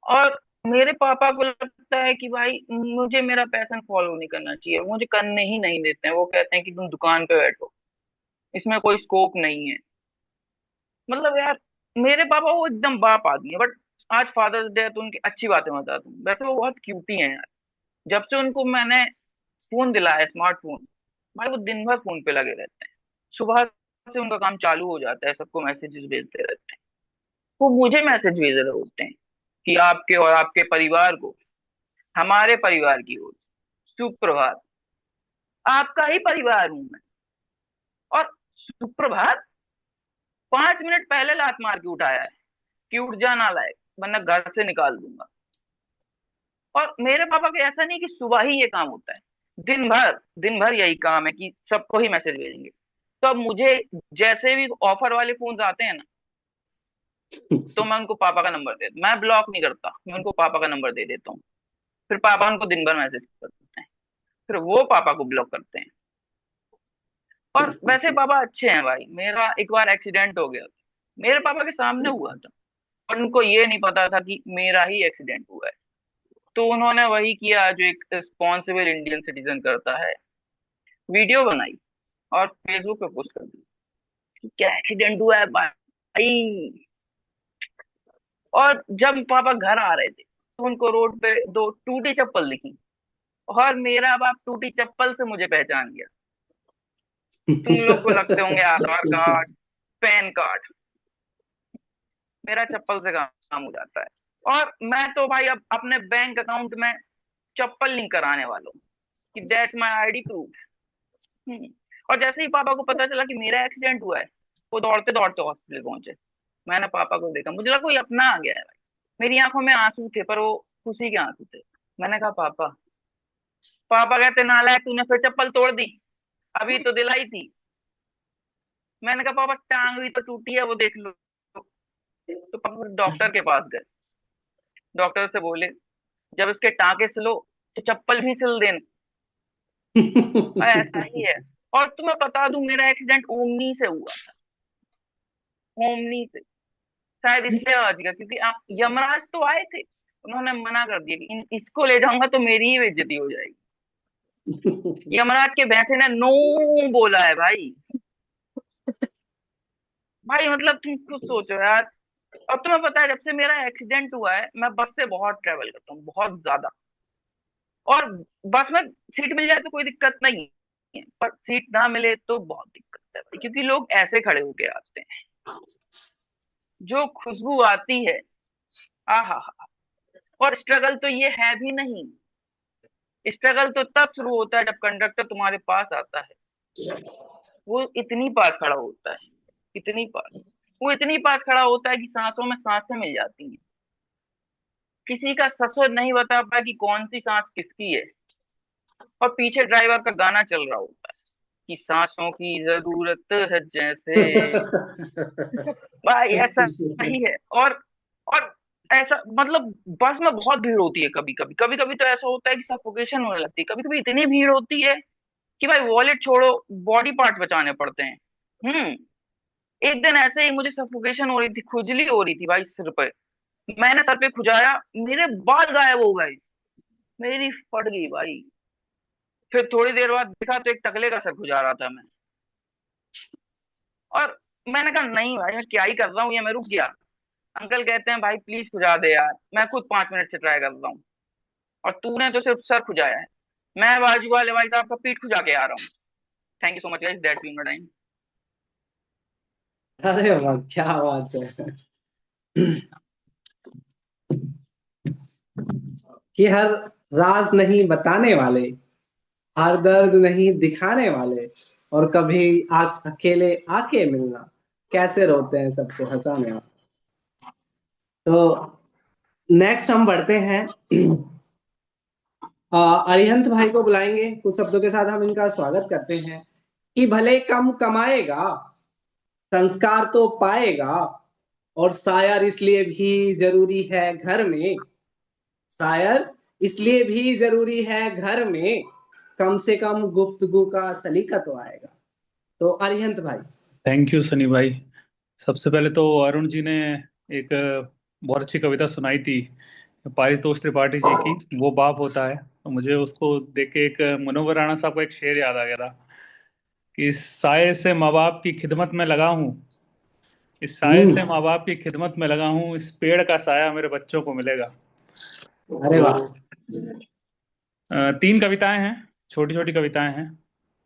S13: और मेरे पापा को लगता है कि भाई मुझे मेरा पैशन फॉलो नहीं करना चाहिए, वो मुझे करने ही नहीं देते हैं। वो कहते हैं कि तुम दुकान पे बैठो, इसमें कोई स्कोप नहीं है। मतलब यार, मेरे पापा वो एकदम बाप आदमी है, बट आज फादर्स डे है तो उनकी अच्छी बातें बताता हूँ। वैसे वो बहुत क्यूटी हैं यार। जब से उनको मैंने फोन दिलाया, स्मार्टफोन, भाई वो दिन भर फोन पे लगे रहते हैं। सुबह से उनका काम चालू हो जाता है, सबको मैसेजेस भेजते रहते हैं। वो मुझे मैसेज भेज रहे होते हैं कि आपके और आपके परिवार को, हमारे परिवार की ओर सुप्रभात, आपका ही परिवार हूं मैं। और सुप्रभात 5 मिनट पहले लात मार के उठाया है कि उठ जा नालायक, वरना घर से निकाल दूंगा। और मेरे पापा के ऐसा नहीं कि सुबह ही ये काम होता है, दिन भर यही काम है कि सबको ही मैसेज भेजेंगे। तो अब मुझे जैसे भी ऑफर वाले फोन आते हैं ना, तो मैं उनको पापा का नंबर दे, मैं ब्लॉक नहीं करता, मैं उनको पापा का नंबर दे देता हूँ। फिर पापा उनको दिन भर मैसेज करते हैं, फिर वो पापा को ब्लॉक करते हैं। और वैसे पापा अच्छे हैं भाई। मेरा एक बार एक्सीडेंट हो गया, मेरे पापा के सामने हुआ था, और उनको ये नहीं पता था कि मेरा ही एक्सीडेंट हुआ है। तो उन्होंने वही किया जो एक रिस्पॉन्सिबल इंडियन सिटीजन करता है, वीडियो बनाई और फेसबुक पे पोस्ट कर दी कि क्या एक्सीडेंट हुआ है भाई। और जब पापा घर आ रहे थे तो उनको रोड पे 2 टूटी चप्पल दिखी, और मेरा बाप टूटी चप्पल से मुझे पहचान गया। तुम लोग को लगते होंगे आधार कार्ड, पैन कार्ड, मेरा चप्पल से काम हो जाता है। और मैं तो भाई अब अपने बैंक अकाउंट में चप्पल लिंक कराने वाला हूँ कि दैट माई आईडी प्रूफ। और जैसे ही पापा को पता चला कि मेरा एक्सीडेंट हुआ है, वो दौड़ते दौड़ते हॉस्पिटल पहुंचे। मैंने पापा को देखा, मुझे लगा कोई अपना आ गया है भाई। मेरी आंखों में आंसू थे, पर वो खुशी के आंसू थे। मैंने कहा पापा, पापा कहते नालायक तूने फिर चप्पल तोड़ दी, अभी तो दिलाई थी। मैंने कहा पापा टांग भी तो टूटी है, वो देख लो। तो पापा डॉक्टर के पास गए। डॉक्टर से बोले जब इसके टांके सिलो तो चप्पल भी सिल देना। ऐसा ही है। और तुम्हें बता दूं, मेरा एक्सीडेंट ओमनी से हुआ था। ओमनी से शायद इसलिए आज गया क्योंकि आप यमराज तो आए थे, उन्होंने मना कर दिया कि इसको ले जाऊंगा तो मेरी ही बेइज्जती हो जाएगी। यमराज के बैठे ने नो बोला है भाई। भाई मतलब तुम खुद सोचो यार। और तुम्हें पता है जब से मेरा एक्सीडेंट हुआ है मैं बस से बहुत ट्रेवल करता हूँ, बहुत ज्यादा। और बस में सीट मिल जाए तो कोई दिक्कत नहीं है, पर सीट ना मिले तो बहुत दिक्कत है भाई, क्योंकि लोग ऐसे खड़े होके आते हैं। जो खुशबू आती है, आहा। और स्ट्रगल तो ये है भी नहीं। स्ट्रगल तो तब शुरू होता है जब कंडक्टर तुम्हारे पास आता है। वो इतनी पास खड़ा होता है, इतनी पास। वो इतनी पास खड़ा होता है कि सांसों में सांसें मिल जाती हैं। किसी का ससुर नहीं बता पाया कि कौन सी सांस किसकी है। और पीछे ड्राइवर का गाना चल रहा होता है कि सांसों की जरूरत है जैसे। भाई ऐसा ही है। और ऐसा मतलब बस में बहुत भीड़ होती है। कभी कभी तो ऐसा होता है कि सफोकेशन होने लगती है। कभी कभी इतनी भीड़ होती है कि भाई वॉलेट छोड़ो, बॉडी पार्ट बचाने पड़ते हैं। हम्म। एक दिन ऐसे ही मुझे सफोकेशन हो रही थी, खुजली हो रही थी भाई सिर पे। मैंने सर पे खुजाया, मेरे बाल गायब हो गए, मेरी फट गई भाई। फिर थोड़ी देर बाद देखा तो एक टकले का सर खुजा रहा था मैं। और मैंने कहा नहीं भाई मैं क्या ही कर रहा हूँ, ये मैं रुक गया। अंकल कहते हैं भाई प्लीज खुजा दे यार, मैं खुद 5 मिनट से ट्राई कर रहा हूँ और तूने तो सिर्फ सर खुजाया है। मैं बाजू वाले भाई साहब का पीठ खुजा के आ रहा हूँ। Thank you so much guys, that being my time.
S1: अरे वाह, क्या बात है कि हर राज नहीं बताने वाले, हर दर्द नहीं दिखाने वाले, और कभी अकेले आके मिलना, कैसे रोते हैं सबको हंसाने वाले। तो नेक्स्ट हम बढ़ते हैं। अरिहंत भाई को बुलाएंगे, कुछ शब्दों के साथ हम इनका स्वागत करते हैं। कि भले कम कमाएगा, संस्कार तो पाएगा, और शायर इसलिए भी जरूरी है घर में, शायर इसलिए भी जरूरी है घर में, कम से कम गुफ्तगू का सलीका तो आएगा। तो अरिहंत भाई।
S14: थैंक यू सनी भाई। सबसे पहले तो अरुण जी ने एक बहुत अच्छी कविता सुनाई थी पारितोष त्रिपाठी जी की, वो बाप होता है। तो मुझे उसको देख के एक मनोहर राणा साहब का एक शेर याद आ गया था कि इस साये से माँ बाप की खिदमत में लगा हूँ, इस साये से माँ बाप की खिदमत में लगा हूँ, इस पेड़ का साया मेरे बच्चों को मिलेगा।
S1: अरे वाह।
S14: तो 3 कविताएं हैं, छोटी छोटी कविताएं हैं,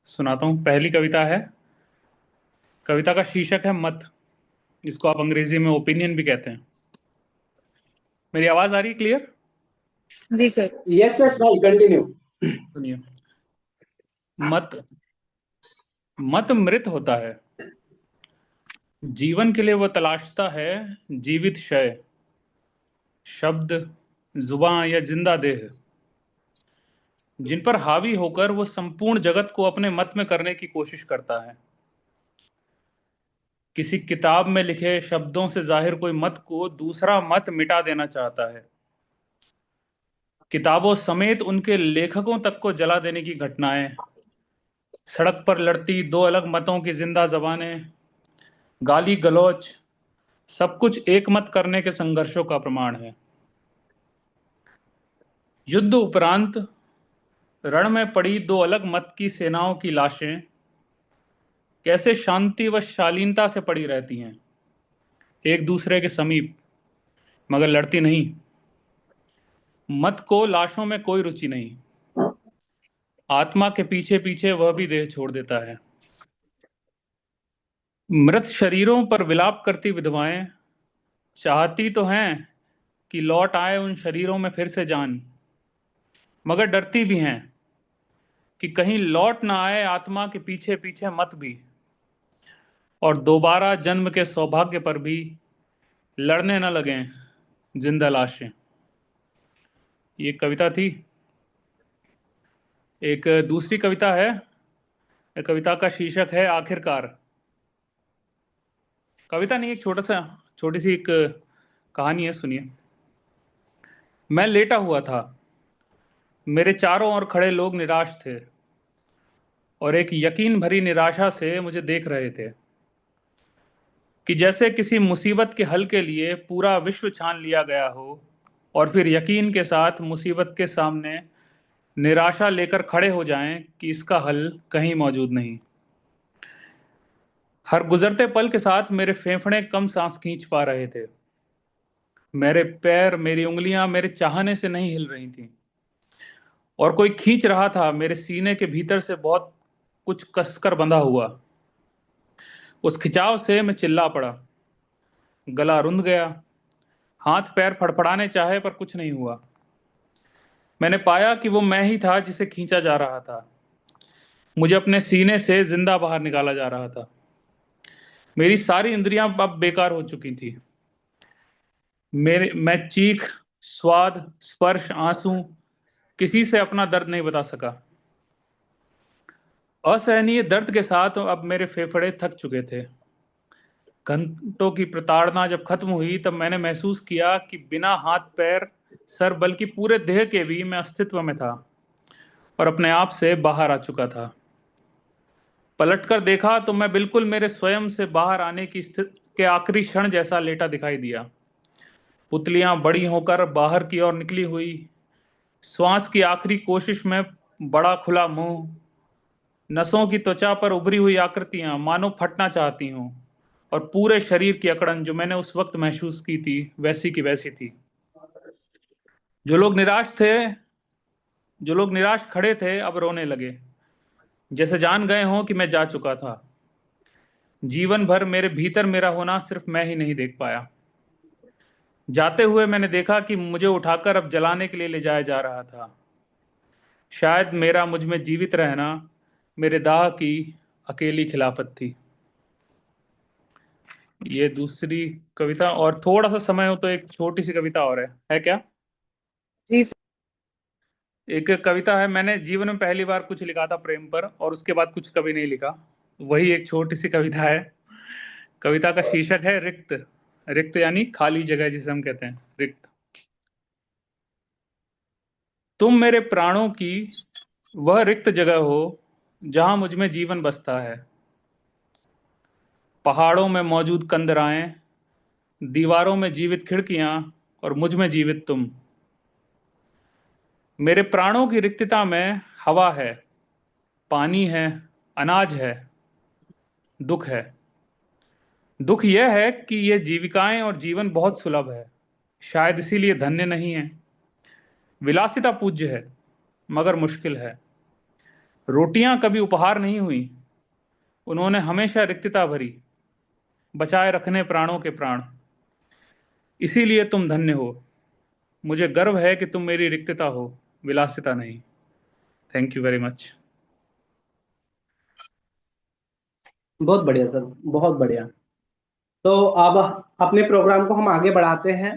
S14: सुनाता हूँ। पहली कविता है, कविता का शीर्षक है मत, जिसको आप अंग्रेजी में ओपिनियन भी कहते हैं। मेरी आवाज आ रही है क्लियर?
S1: जी सर। यस यस भाई, कंटिन्यू।
S14: सुनिए। मत मत मृत होता है, जीवन के लिए वह तलाशता है जीवित शय, शब्द, जुबान या जिंदा देह, जिन पर हावी होकर वो संपूर्ण जगत को अपने मत में करने की कोशिश करता है। किसी किताब में लिखे शब्दों से जाहिर कोई मत को दूसरा मत मिटा देना चाहता है। किताबों समेत उनके लेखकों तक को जला देने की घटनाएं, सड़क पर लड़ती 2 अलग मतों की जिंदा जबानें, गाली गलौच, सब कुछ एक मत करने के संघर्षों का प्रमाण है। युद्ध उपरांत रण में पड़ी 2 अलग मत की सेनाओं की लाशें कैसे शांति व शालीनता से पड़ी रहती हैं, एक दूसरे के समीप, मगर लड़ती नहीं। मत को लाशों में कोई रुचि नहीं, आत्मा के पीछे पीछे वह भी देह छोड़ देता है। मृत शरीरों पर विलाप करती विधवाएं चाहती तो हैं कि लौट आए उन शरीरों में फिर से जान, मगर डरती भी हैं कि कहीं लौट ना आए आत्मा के पीछे पीछे मत भी, और दोबारा जन्म के सौभाग्य पर भी लड़ने न लगें जिंदा लाशें। ये कविता थी। एक दूसरी कविता है, कविता का शीर्षक है आखिरकार। कविता नहीं, एक छोटी सी एक कहानी है, सुनिए। मैं लेटा हुआ था, मेरे चारों ओर खड़े लोग निराश थे और एक यकीन भरी निराशा से मुझे देख रहे थे कि जैसे किसी मुसीबत के हल के लिए पूरा विश्व छान लिया गया हो और फिर यकीन के साथ मुसीबत के सामने निराशा लेकर खड़े हो जाएं कि इसका हल कहीं मौजूद नहीं। हर गुजरते पल के साथ मेरे फेफड़े कम सांस खींच पा रहे थे। मेरे पैर, मेरी उंगलियां मेरे चाहने से नहीं हिल रही थीं और कोई खींच रहा था मेरे सीने के भीतर से बहुत कुछ कसकर बंधा हुआ। उस खिंचाव से मैं चिल्ला पड़ा, गला रुंध गया, हाथ पैर फड़फड़ाने चाहे पर कुछ नहीं हुआ। मैंने पाया कि वो मैं ही था जिसे खींचा जा रहा था। मुझे अपने सीने से जिंदा बाहर निकाला जा रहा था। मेरी सारी इंद्रियां अब बेकार हो चुकी थी। मैं चीख, स्वाद, स्पर्श, आंसू किसी से अपना दर्द नहीं बता सका। असहनीय दर्द के साथ अब मेरे फेफड़े थक चुके थे। घंटों की प्रताड़ना जब खत्म हुई तब मैंने महसूस किया कि बिना हाथ पैर सर बल्कि पूरे देह के भी मैं अस्तित्व में था और अपने आप से बाहर आ चुका था। पलटकर देखा तो मैं बिल्कुल मेरे स्वयं से बाहर आने की स्थिति के आखिरी क्षण जैसा लेटा दिखाई दिया। पुतलियां बड़ी होकर बाहर की ओर निकली हुई, श्वास की आखिरी कोशिश में बड़ा खुला मुंह, नसों की त्वचा पर उभरी हुई आकृतियां मानो फटना चाहती हों, और पूरे शरीर की अकड़न जो मैंने उस वक्त महसूस की थी वैसी की वैसी थी। जो लोग निराश खड़े थे अब रोने लगे, जैसे जान गए हों कि मैं जा चुका था। जीवन भर मेरे भीतर मेरा होना सिर्फ मैं ही नहीं देख पाया। जाते हुए मैंने देखा कि मुझे उठाकर अब जलाने के लिए ले जाया जा रहा था। शायद मेरा मुझ में जीवित रहना मेरे दाह की अकेली खिलाफत थी। ये दूसरी कविता, और थोड़ा सा समय हो तो एक छोटी सी कविता और है क्या?
S1: जी।
S14: एक कविता है, मैंने जीवन में पहली बार कुछ लिखा था प्रेम पर और उसके बाद कुछ कभी नहीं लिखा। वही एक छोटी सी कविता है। कविता का शीर्षक है रिक्त। रिक्त यानी खाली जगह जिसे हम कहते हैं, रिक्त। तुम मेरे प्राणों की वह रिक्त जगह हो जहां मुझ में जीवन बसता है। पहाड़ों में मौजूद कंदराएं, दीवारों में जीवित खिड़कियां और मुझ में जीवित तुम। मेरे प्राणों की रिक्तता में हवा है, पानी है, अनाज है, दुख है। दुख यह है कि ये जीविकाएं और जीवन बहुत सुलभ है, शायद इसीलिए धन्य नहीं है। विलासिता पूज्य है मगर मुश्किल है। रोटियां कभी उपहार नहीं हुई, उन्होंने हमेशा रिक्तता भरी, बचाए रखने प्राणों के प्राण। इसीलिए तुम धन्य हो। मुझे गर्व है कि तुम मेरी रिक्तता हो, विलासिता नहीं। Thank you very much.
S1: बहुत बढ़िया सर, बहुत बढ़िया। तो अब अपने प्रोग्राम को हम आगे बढ़ाते हैं।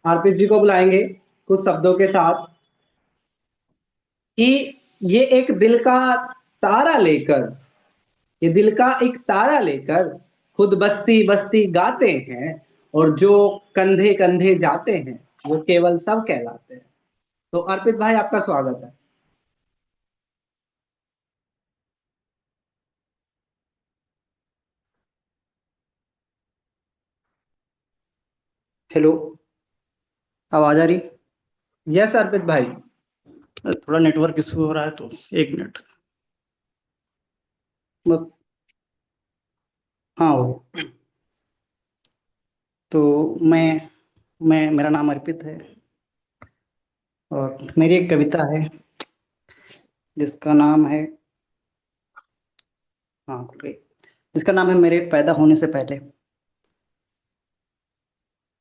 S1: अर्पित जी को बुलाएंगे कुछ शब्दों के साथ कि ये एक दिल का तारा लेकर, ये दिल का एक तारा लेकर खुद बस्ती बस्ती गाते हैं, और जो कंधे कंधे जाते हैं वो केवल सब कहलाते हैं। तो अर्पित भाई, आपका स्वागत है।
S15: हेलो, आवाज आ रही?
S1: यस अर्पित भाई।
S15: थोड़ा नेटवर्क इशू हो रहा है तो 1 मिनट बस। हाँ हो। तो मेरा नाम अर्पित है और मेरी एक कविता है जिसका नाम है, हाँ, जिसका नाम है मेरे पैदा होने से पहले।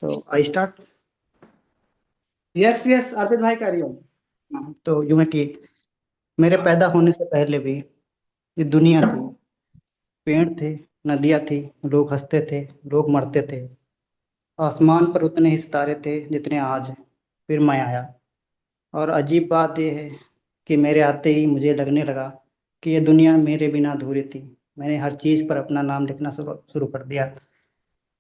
S15: तो आई स्टार्ट।
S1: यस यस अर्पित भाई करियो।
S15: तो यूं है कि मेरे पैदा होने से पहले भी ये दुनिया थी, पेड़ थे, नदियां थी, लोग हंसते थे, लोग मरते थे, आसमान पर उतने ही सितारे थे जितने आज हैं। फिर मैं आया, और अजीब बात यह है कि मेरे आते ही मुझे लगने लगा कि ये दुनिया मेरे बिना अधूरी थी। मैंने हर चीज़ पर अपना नाम लिखना शुरू शुरू कर दिया।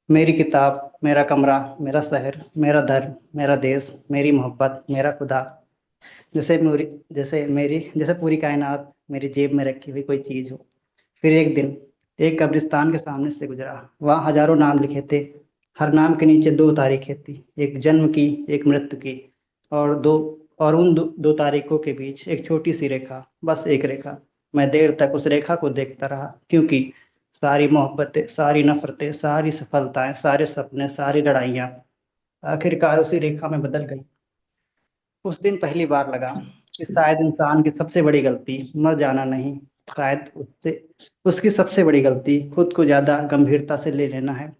S15: मेरी किताब, मेरा कमरा, मेरा शहर, मेरा धर्म, मेरा देश, मेरी मोहब्बत, मेरा खुदा, जैसे पूरी कायनात मेरी जेब में रखी हुई कोई चीज़ हो। फिर एक दिन एक कब्रिस्तान के सामने से गुजरा। वहाँ हजारों नाम लिखे थे। हर नाम के नीचे दो तारीखें थी, एक जन्म की, एक मृत्यु की, और उन दो तारीखों के बीच एक छोटी सी रेखा, बस एक रेखा। मैं देर तक उस रेखा को देखता रहा, क्योंकि सारी मोहब्बतें, सारी नफरतें, सारी सफलताएं, सारे सपने, सारी लड़ाइयाँ आखिरकार उसी रेखा में बदल गई। उस दिन पहली बार लगा कि शायद इंसान की सबसे बड़ी गलती मर जाना नहीं, शायद उसकी सबसे बड़ी गलती खुद को ज्यादा गंभीरता से ले लेना है।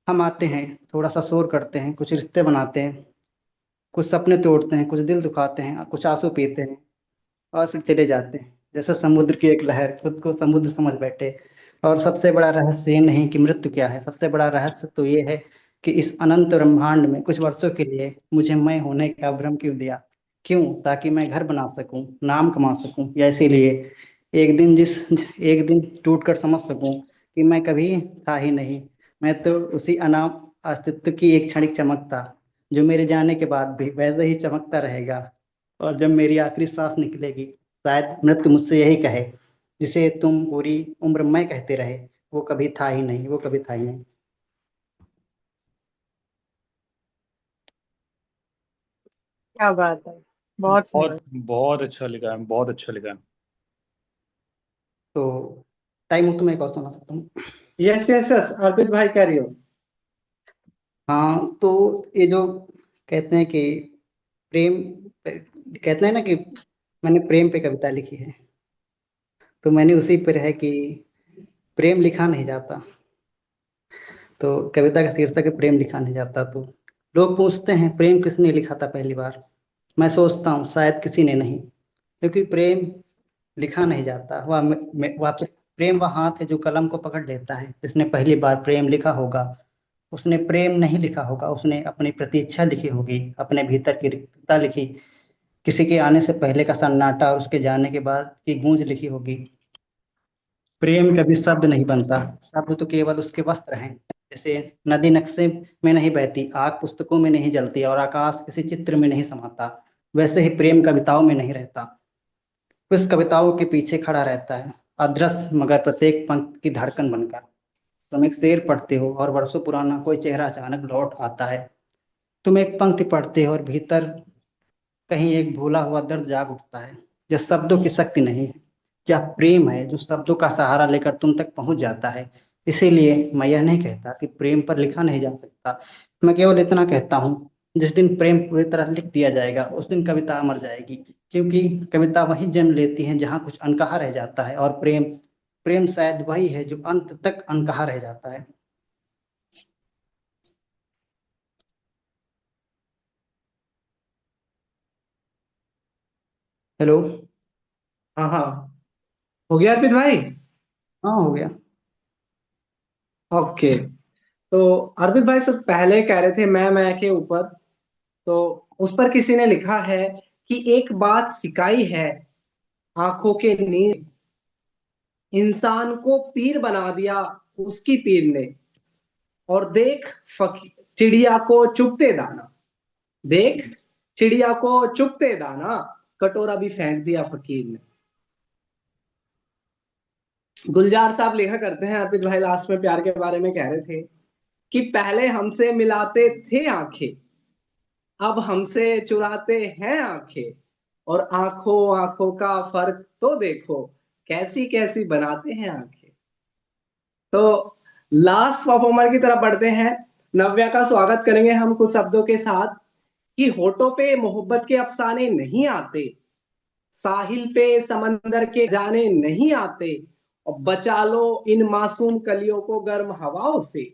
S15: हम आते हैं, थोड़ा सा शोर करते हैं, कुछ रिश्ते बनाते हैं, कुछ सपने तोड़ते हैं, कुछ दिल दुखाते हैं, कुछ आंसू पीते हैं, और फिर चले जाते हैं जैसे समुद्र की एक लहर खुद को समुद्र समझ बैठे। और सबसे बड़ा रहस्य ये नहीं कि मृत्यु क्या है, सबसे बड़ा रहस्य तो ये है कि इस अनंत ब्रह्मांड में कुछ वर्षों के लिए मुझे मैं होने का भ्रम क्यों दिया। क्यों? ताकि मैं घर बना सकूं, नाम कमा सकूं, या इसीलिए एक दिन टूट कर समझ सकूं कि मैं कभी था ही नहीं। मैं तो उसी अनाम अस्तित्व की एक क्षणिक चमक था, जो मेरे जाने के बाद भी वैसे ही चमकता रहेगा। और जब मेरी आखिरी सांस निकलेगी, शायद मृत्यु मुझसे यही कहे, जिसे तुम पूरी उम्र मैं कहते रहे, वो कभी था ही नहीं, वो कभी था ही नहीं।
S13: क्या बात है, बहुत सुंदर।
S14: बहुत अच्छा लिखा है, बहुत अच्छा लिखा है।
S15: तो टाइम हो तो मैं एक और सुना सकता हूँ।
S1: यस यस यस अर्पित भाई करियो।
S15: हाँ, तो ये जो कहते हैं कि प्रेम, कहते हैं ना कि मैंने प्रेम पे कविता लिखी है, तो मैंने उसी पर है कि प्रेम लिखा नहीं जाता। तो कविता का शीर्षक है प्रेम लिखा नहीं जाता। तो लोग पूछते हैं प्रेम किसने लिखा था पहली बार। मैं सोचता हूँ शायद किसी ने नहीं, क्योंकि प्रेम लिखा नहीं जाता। वह प्रेम वह हाथ है जो कलम को पकड़ लेता है। जिसने पहली बार प्रेम लिखा होगा, उसने प्रेम नहीं लिखा होगा, उसने अपनी प्रतीक्षा लिखी होगी, अपने भीतर की रिक्तता लिखी, किसी के आने से पहले का सन्नाटा और उसके जाने के बाद की गूंज लिखी होगी। प्रेम कभी शब्द नहीं बनता, शब्द तो केवल उसके वस्त्र हैं। जैसे नदी नक्शे में नहीं बहती, आग पुस्तकों में नहीं जलती, और आकाश किसी चित्र में नहीं समाता, वैसे ही प्रेम कविताओं में नहीं रहता। कुछ कविताओं के पीछे खड़ा रहता है, अदृश्य मगर प्रत्येक पंक्ति की धड़कन बनकर। तुम एक शेर पढ़ते हो और वर्षों पुराना कोई चेहरा अचानक लौट आता है। तुम एक पंक्ति पढ़ते हो और भीतर कहीं एक भूला हुआ दर्द जाग उठता है। यह शब्दों की शक्ति नहीं है, यह प्रेम है जो शब्दों का सहारा लेकर तुम तक पहुंच जाता है। इसीलिए मैं यह नहीं कहता कि प्रेम पर लिखा नहीं जा सकता। मैं केवल इतना कहता हूँ, जिस दिन प्रेम पूरी तरह लिख दिया जाएगा, उस दिन कविता मर जाएगी। क्योंकि कविता वही जन्म लेती है जहाँ कुछ अनकहा रह जाता है, और प्रेम प्रेम शायद वही है जो अंत तक अनकहा रह जाता है। हेलो।
S1: हाँ हाँ हो गया अर्पित भाई।
S15: हाँ, हो गया।
S1: ओके। तो अर्पित भाई सब पहले कह रहे थे मैं के ऊपर, तो उस पर किसी ने लिखा है कि एक बात सिकाई है आंखों के नीर, इंसान को पीर बना दिया उसकी पीर ने। और देख चिड़िया को चुगते दाना, देख चिड़िया को चुगते दाना, कटोरा भी फेंक दिया फकीर ने। गुलजार साहब लेखा करते हैं, अर्पित भाई लास्ट में प्यार के बारे में कह रहे थे कि पहले हमसे मिलाते थे आंखें, अब हमसे चुराते हैं आंखें, और आंखों आंखों का फर्क तो देखो, कैसी कैसी बनाते हैं आंखें। तो लास्ट परफॉर्मर की तरफ बढ़ते हैं। नव्या का स्वागत करेंगे हम कुछ शब्दों के साथ कि होठों पे मोहब्बत के अफसाने नहीं आते, साहिल पे समंदर के जाने नहीं आते, और बचा लो इन मासूम कलियों को गर्म हवाओं से,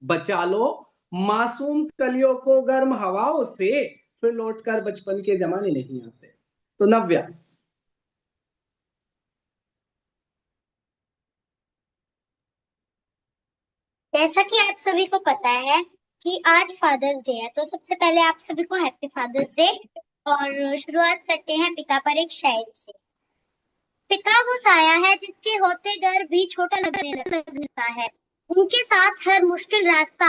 S1: बचा लो मासूम कलियों को गर्म हवाओं से फिर लौटकर बचपन के जमाने नहीं आते। तो नव्या।
S2: जैसा कि आप सभी को पता है कि आज फादर्स डे है, तो सबसे पहले आप सभी को हैप्पी फादर्स डे। और शुरुआत करते हैं पिता पर एक शायरी से। पिता वो साया है जिसके होते डर भी छोटा लगने लगता है। उनके साथ हर मुश्किल रास्ता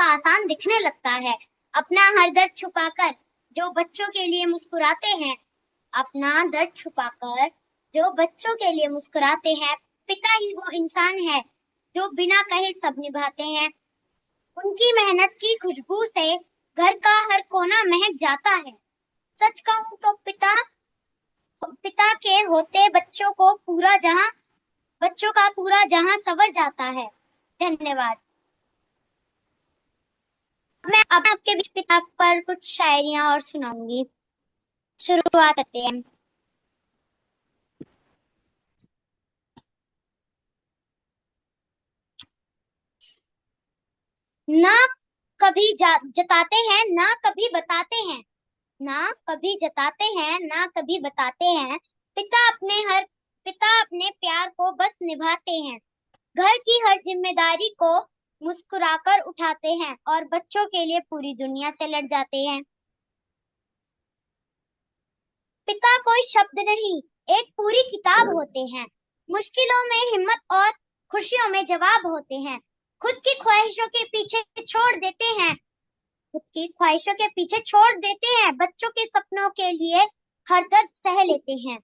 S2: आसान दिखने लगता है। अपना हर दर्द छुपाकर जो बच्चों के लिए मुस्कुराते हैं, अपना दर्द छुपाकर जो बच्चों के लिए मुस्कुराते हैं, पिता ही वो इंसान है जो बिना कहे सब निभाते हैं। उनकी मेहनत की खुशबू से घर का हर कोना महक जाता है। सच कहूं तो पिता के होते बच्चों का पूरा जहां संवर जाता है। धन्यवाद। मैं अब आपके बीच पिता पर कुछ शायरियां और सुनाऊंगी। शुरुआत करते हैं। ना कभी जताते हैं, ना कभी बताते हैं, ना कभी जताते हैं, ना कभी बताते हैं। पिता अपने प्यार को बस निभाते हैं। घर की हर जिम्मेदारी को मुस्कुराकर उठाते हैं और बच्चों के लिए पूरी दुनिया से लड़ जाते हैं। पिता कोई शब्द नहीं, एक पूरी किताब होते हैं। मुश्किलों में हिम्मत और खुशियों में जवाब होते हैं। खुद की ख्वाहिशों के पीछे छोड़ देते हैं, बच्चों के सपनों के लिए हर दर्द सह लेते हैं।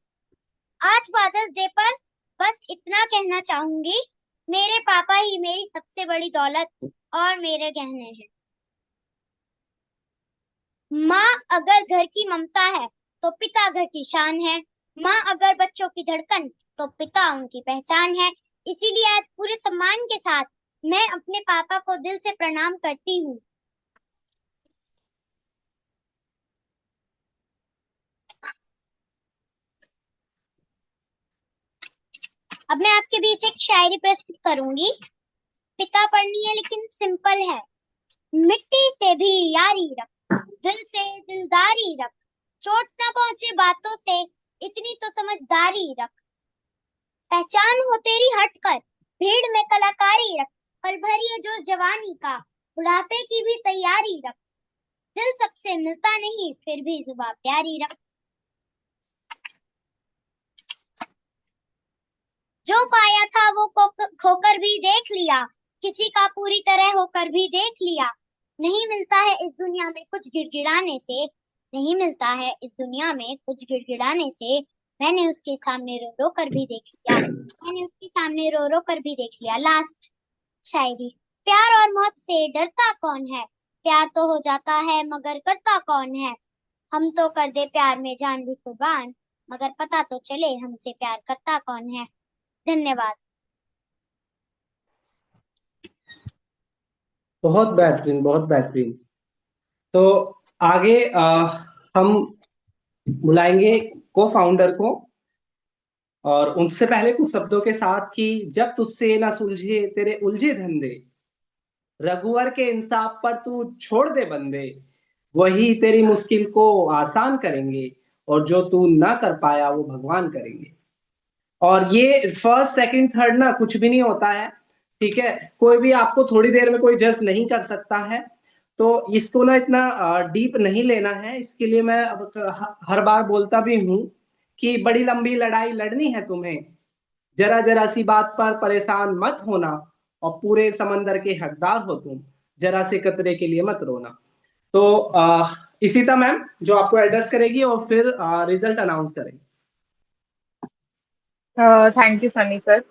S2: आज फादर्स डे पर बस इतना कहना चाहूंगी, मेरे पापा ही मेरी सबसे बड़ी दौलत और मेरे गहने हैं। माँ अगर घर की ममता है तो पिता घर की शान है। माँ अगर बच्चों की धड़कन तो पिता उनकी पहचान है। इसीलिए आज पूरे सम्मान के साथ मैं अपने पापा को दिल से प्रणाम करती हूँ। अब मैं आपके बीच एक शायरी प्रस्तुत करूंगी। पिता पढ़नी है लेकिन सिंपल है। मिट्टी से भी यारी रख, दिल से दिलदारी रख, चोट न पहुंचे बातों से इतनी तो समझदारी रख। पहचान हो तेरी हटकर, भीड़ में कलाकारी रख, पल भरी है जो जवानी का, बुढ़ापे की भी तैयारी रख। दिल सबसे मिलता नहीं फिर भी जुबान प्यारी रख। जो पाया था वो खोकर भी देख लिया, किसी का पूरी तरह होकर भी देख लिया। नहीं मिलता है इस दुनिया में कुछ गिड़गिड़ाने से, नहीं मिलता है इस दुनिया में कुछ गिड़गिड़ाने से। मैंने उसके सामने रो रो कर भी देख लिया, मैंने उसके सामने रो रो कर भी देख लिया। लास्ट शायरी। प्यार और मौत से डरता कौन है, प्यार तो हो जाता है मगर करता कौन है। हम तो कर दे प्यार में जान भी कुर्बान, मगर पता तो चले हमसे प्यार करता कौन है। धन्यवाद।
S1: बहुत बेहतरीन, बहुत बेहतरीन। तो आगे हम बुलाएंगे को फाउंडर को, और उनसे पहले कुछ शब्दों के साथ कि जब तुझसे ना सुलझे तेरे उलझे धंधे, रघुवर के इंसाफ पर तू छोड़ दे बंदे, वही तेरी मुश्किल को आसान करेंगे, और जो तू ना कर पाया वो भगवान करेंगे। और ये फर्स्ट सेकंड थर्ड ना कुछ भी नहीं होता है, ठीक है। कोई भी आपको थोड़ी देर में कोई जज नहीं कर सकता है, तो इसको ना इतना डीप नहीं लेना है। इसके लिए मैं हर बार बोलता भी हूँ कि बड़ी लंबी लड़ाई लड़नी है तुम्हें, जरा जरा सी बात पर परेशान मत होना, और पूरे समंदर के हकदार हो तुम, जरा से कतरे के लिए मत रोना। तो इशिता मैम जो आपको एड्रेस करेगी और फिर रिजल्ट अनाउंस करेगी।
S4: Thank you Sunny sir.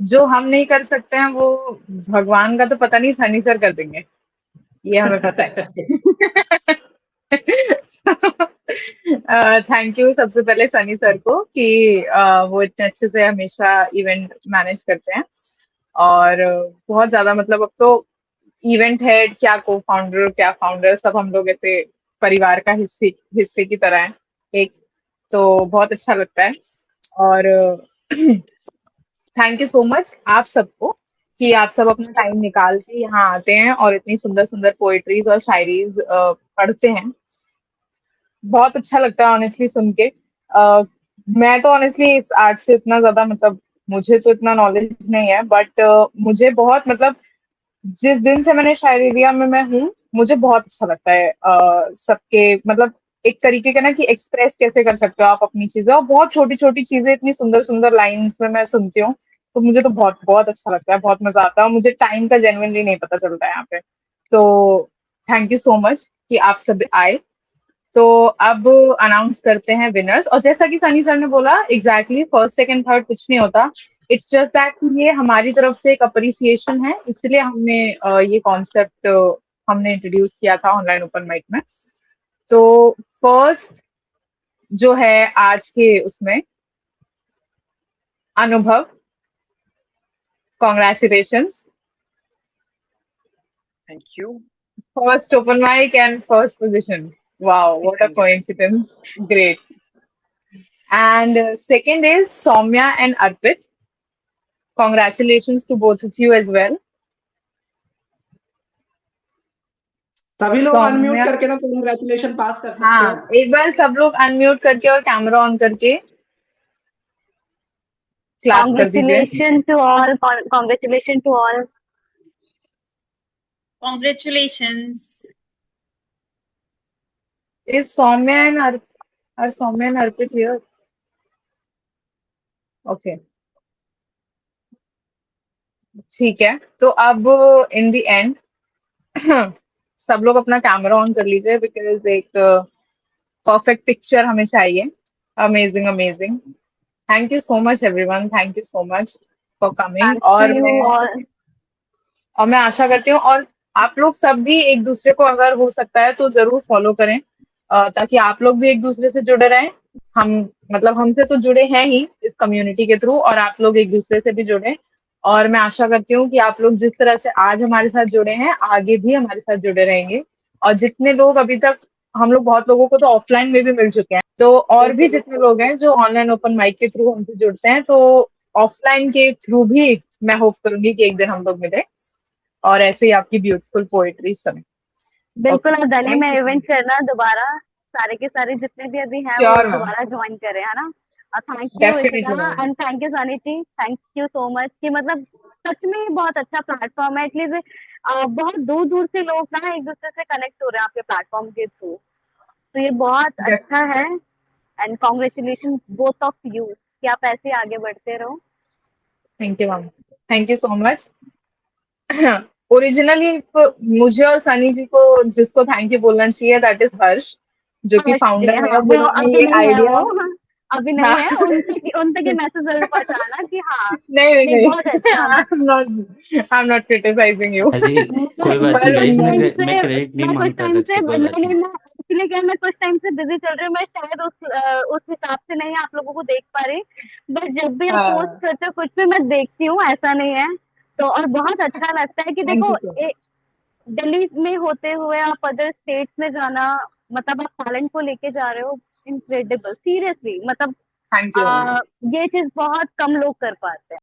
S4: जो हम नहीं कर सकते हैं वो भगवान का तो पता नहीं, सनी सर कर देंगे, ये हमें पता है। थैंक यू सबसे पहले सनी सर को कि वो इतने अच्छे से हमेशा इवेंट मैनेज करते हैं, और बहुत ज्यादा मतलब अब तो इवेंट हेड क्या को फाउंडर क्या फाउंडर सब हम लोग ऐसे परिवार का हिस्से की तरह हैं एक, तो बहुत अच्छा लगता है। और थैंक यू सो मच आप सबको कि आप सब अपना टाइम निकाल के यहाँ आते हैं और इतनी सुंदर सुंदर पोएट्रीज और शायरीज पढ़ते हैं। बहुत अच्छा लगता है ऑनेस्टली सुन के। मैं तो ऑनेस्टली इस आर्ट से इतना ज्यादा मतलब मुझे तो इतना नॉलेज नहीं है, बट मुझे बहुत मतलब जिस दिन से मैंने शायरिया में मैं हूँ, मुझे बहुत अच्छा लगता है सबके मतलब एक तरीके का ना कि एक्सप्रेस कैसे कर सकते हो आप अपनी चीजें, और बहुत छोटी छोटी चीजें इतनी सुंदर सुंदर लाइंस में मैं सुनती हूँ, तो मुझे तो बहुत बहुत अच्छा लगता है, बहुत मजा आता है, और मुझे टाइम का जेन्युइनली नहीं पता चलता है यहाँ पे। तो थैंक यू सो मच कि आप सब आए। तो अब अनाउंस करते हैं विनर्स, और जैसा कि सनी सर ने बोला एग्जैक्टली फर्स्ट सेकंड थर्ड कुछ नहीं होता, इट्स जस्ट दैट ये हमारी तरफ से एक अप्रिसिएशन है, इसलिए हमने ये कॉन्सेप्ट हमने इंट्रोड्यूस किया था ऑनलाइन ओपन माइक में। तो फर्स्ट जो है आज के उसमें Anubhav, congratulations,
S13: thank you.
S4: First open mic and first position, wow what a coincidence, great. And second is Soumya and Arpit. Congratulations to both of you as well.
S1: सभी लोग unmute
S4: Saumya,
S1: करके ना कांग्रेचुलेशन पास कर सकते
S4: हाँ
S1: हो।
S4: एक बार सब लोग अनम्यूट करके और कैमरा ऑन करके क्लैप कर दीजिए।
S9: Congratulations to all. Congratulations to all.
S3: Congratulations.
S4: Is Soumya and are Soumya and Arpit here? Okay. ठीक है, तो अब इन द एंड सब लोग अपना कैमरा ऑन कर लीजिए, बिकॉज एक परफेक्ट पिक्चर हमें चाहिए। Amazing amazing, thank you so much everyone, thank you so much for coming.
S9: Thanks to you all.
S4: और मैं आशा करती हूँ और आप लोग सब भी एक दूसरे को अगर हो सकता है तो जरूर फॉलो करें, ताकि आप लोग भी एक दूसरे से जुड़े रहें। हम मतलब हमसे तो जुड़े हैं ही इस कम्युनिटी के थ्रू, और आप लोग एक दूसरे से भी जुड़े, और मैं आशा करती हूँ कि आप लोग जिस तरह से आज हमारे साथ जुड़े हैं आगे भी हमारे साथ जुड़े रहेंगे। और जितने लोग अभी तक, हम लोग बहुत लोगों को तो ऑफलाइन में भी मिल चुके हैं, तो और भी जितने लोग हैं जो ऑनलाइन ओपन माइक के थ्रू हमसे जुड़ते हैं, तो ऑफलाइन के थ्रू भी मैं होप करूंगी कि एक दिन हम लोग मिले और ऐसे ही आपकी ब्यूटीफुल पोएट्री सुने।
S9: बिल्कुल,
S4: Okay,
S9: और दिल्ली
S4: thank
S9: में
S4: you so
S9: इवेंट
S4: much.
S9: करना दोबारा, सारे के सारे जितने भी अभी हैं वो
S4: Sure, ma'am.
S9: दोबारा ज्वाइन करें, है ना। और thank you
S4: Definitely,
S9: Ishita
S4: ma'am.
S9: And thank you Sunny ji, thank you so much कि मतलब सच में ये बहुत अच्छा प्लेटफॉर्म है। एटलीस्ट बहुत दूर दूर से लोग ना एक दूसरे से कनेक्ट हो रहे हैं आपके प्लेटफॉर्म के थ्रू, तो ये बहुत अच्छा है। And congratulation both of you कि आप ऐसे आगे बढ़ते रहो।
S4: Thank you, ma'am. Thank you so much. Originally मुझे और सनी जी को जिसको थैंक यू बोलना चाहिए दैट इज हर्ष, जो कि फाउंडर है,
S9: हाँ,
S4: और
S9: वो
S4: जिन्होंने
S9: अभी
S4: ये
S9: नहीं है,
S4: आइडिया,
S9: वो अभी नहीं है, उन तक ये मैसेज जरूर पहुंचाना कि हाँ
S4: नहीं
S9: नहीं बहुत अच्छा।
S4: I am not criticising you.
S16: अरे कोई बात नहीं गाइस, मैं क्रेडिट नहीं
S9: मैं कुछ
S16: मांगता
S9: टाइम
S16: अलग
S9: से
S16: से, कोई बात
S9: नहीं,
S16: नहीं।
S9: मैं एक्चुअली क्या, मैं कुछ टाइम से बिजी चल रही हूँ, मैं शायद उस हिसाब से नहीं आप लोगों को देख पा रही, बट जब भी आप पोस्ट करते हो कुछ भी मैं देखती हूँ, ऐसा नहीं है। तो और बहुत अच्छा लगता है कि देखो दिल्ली में होते हुए आप अदर स्टेट्स में जाना, मतलब आप टैलेंट को लेके जा रहे हो, इनक्रेडिबल, सीरियसली मतलब
S4: थैंक यू।
S9: ये चीज बहुत कम लोग कर पाते हैं।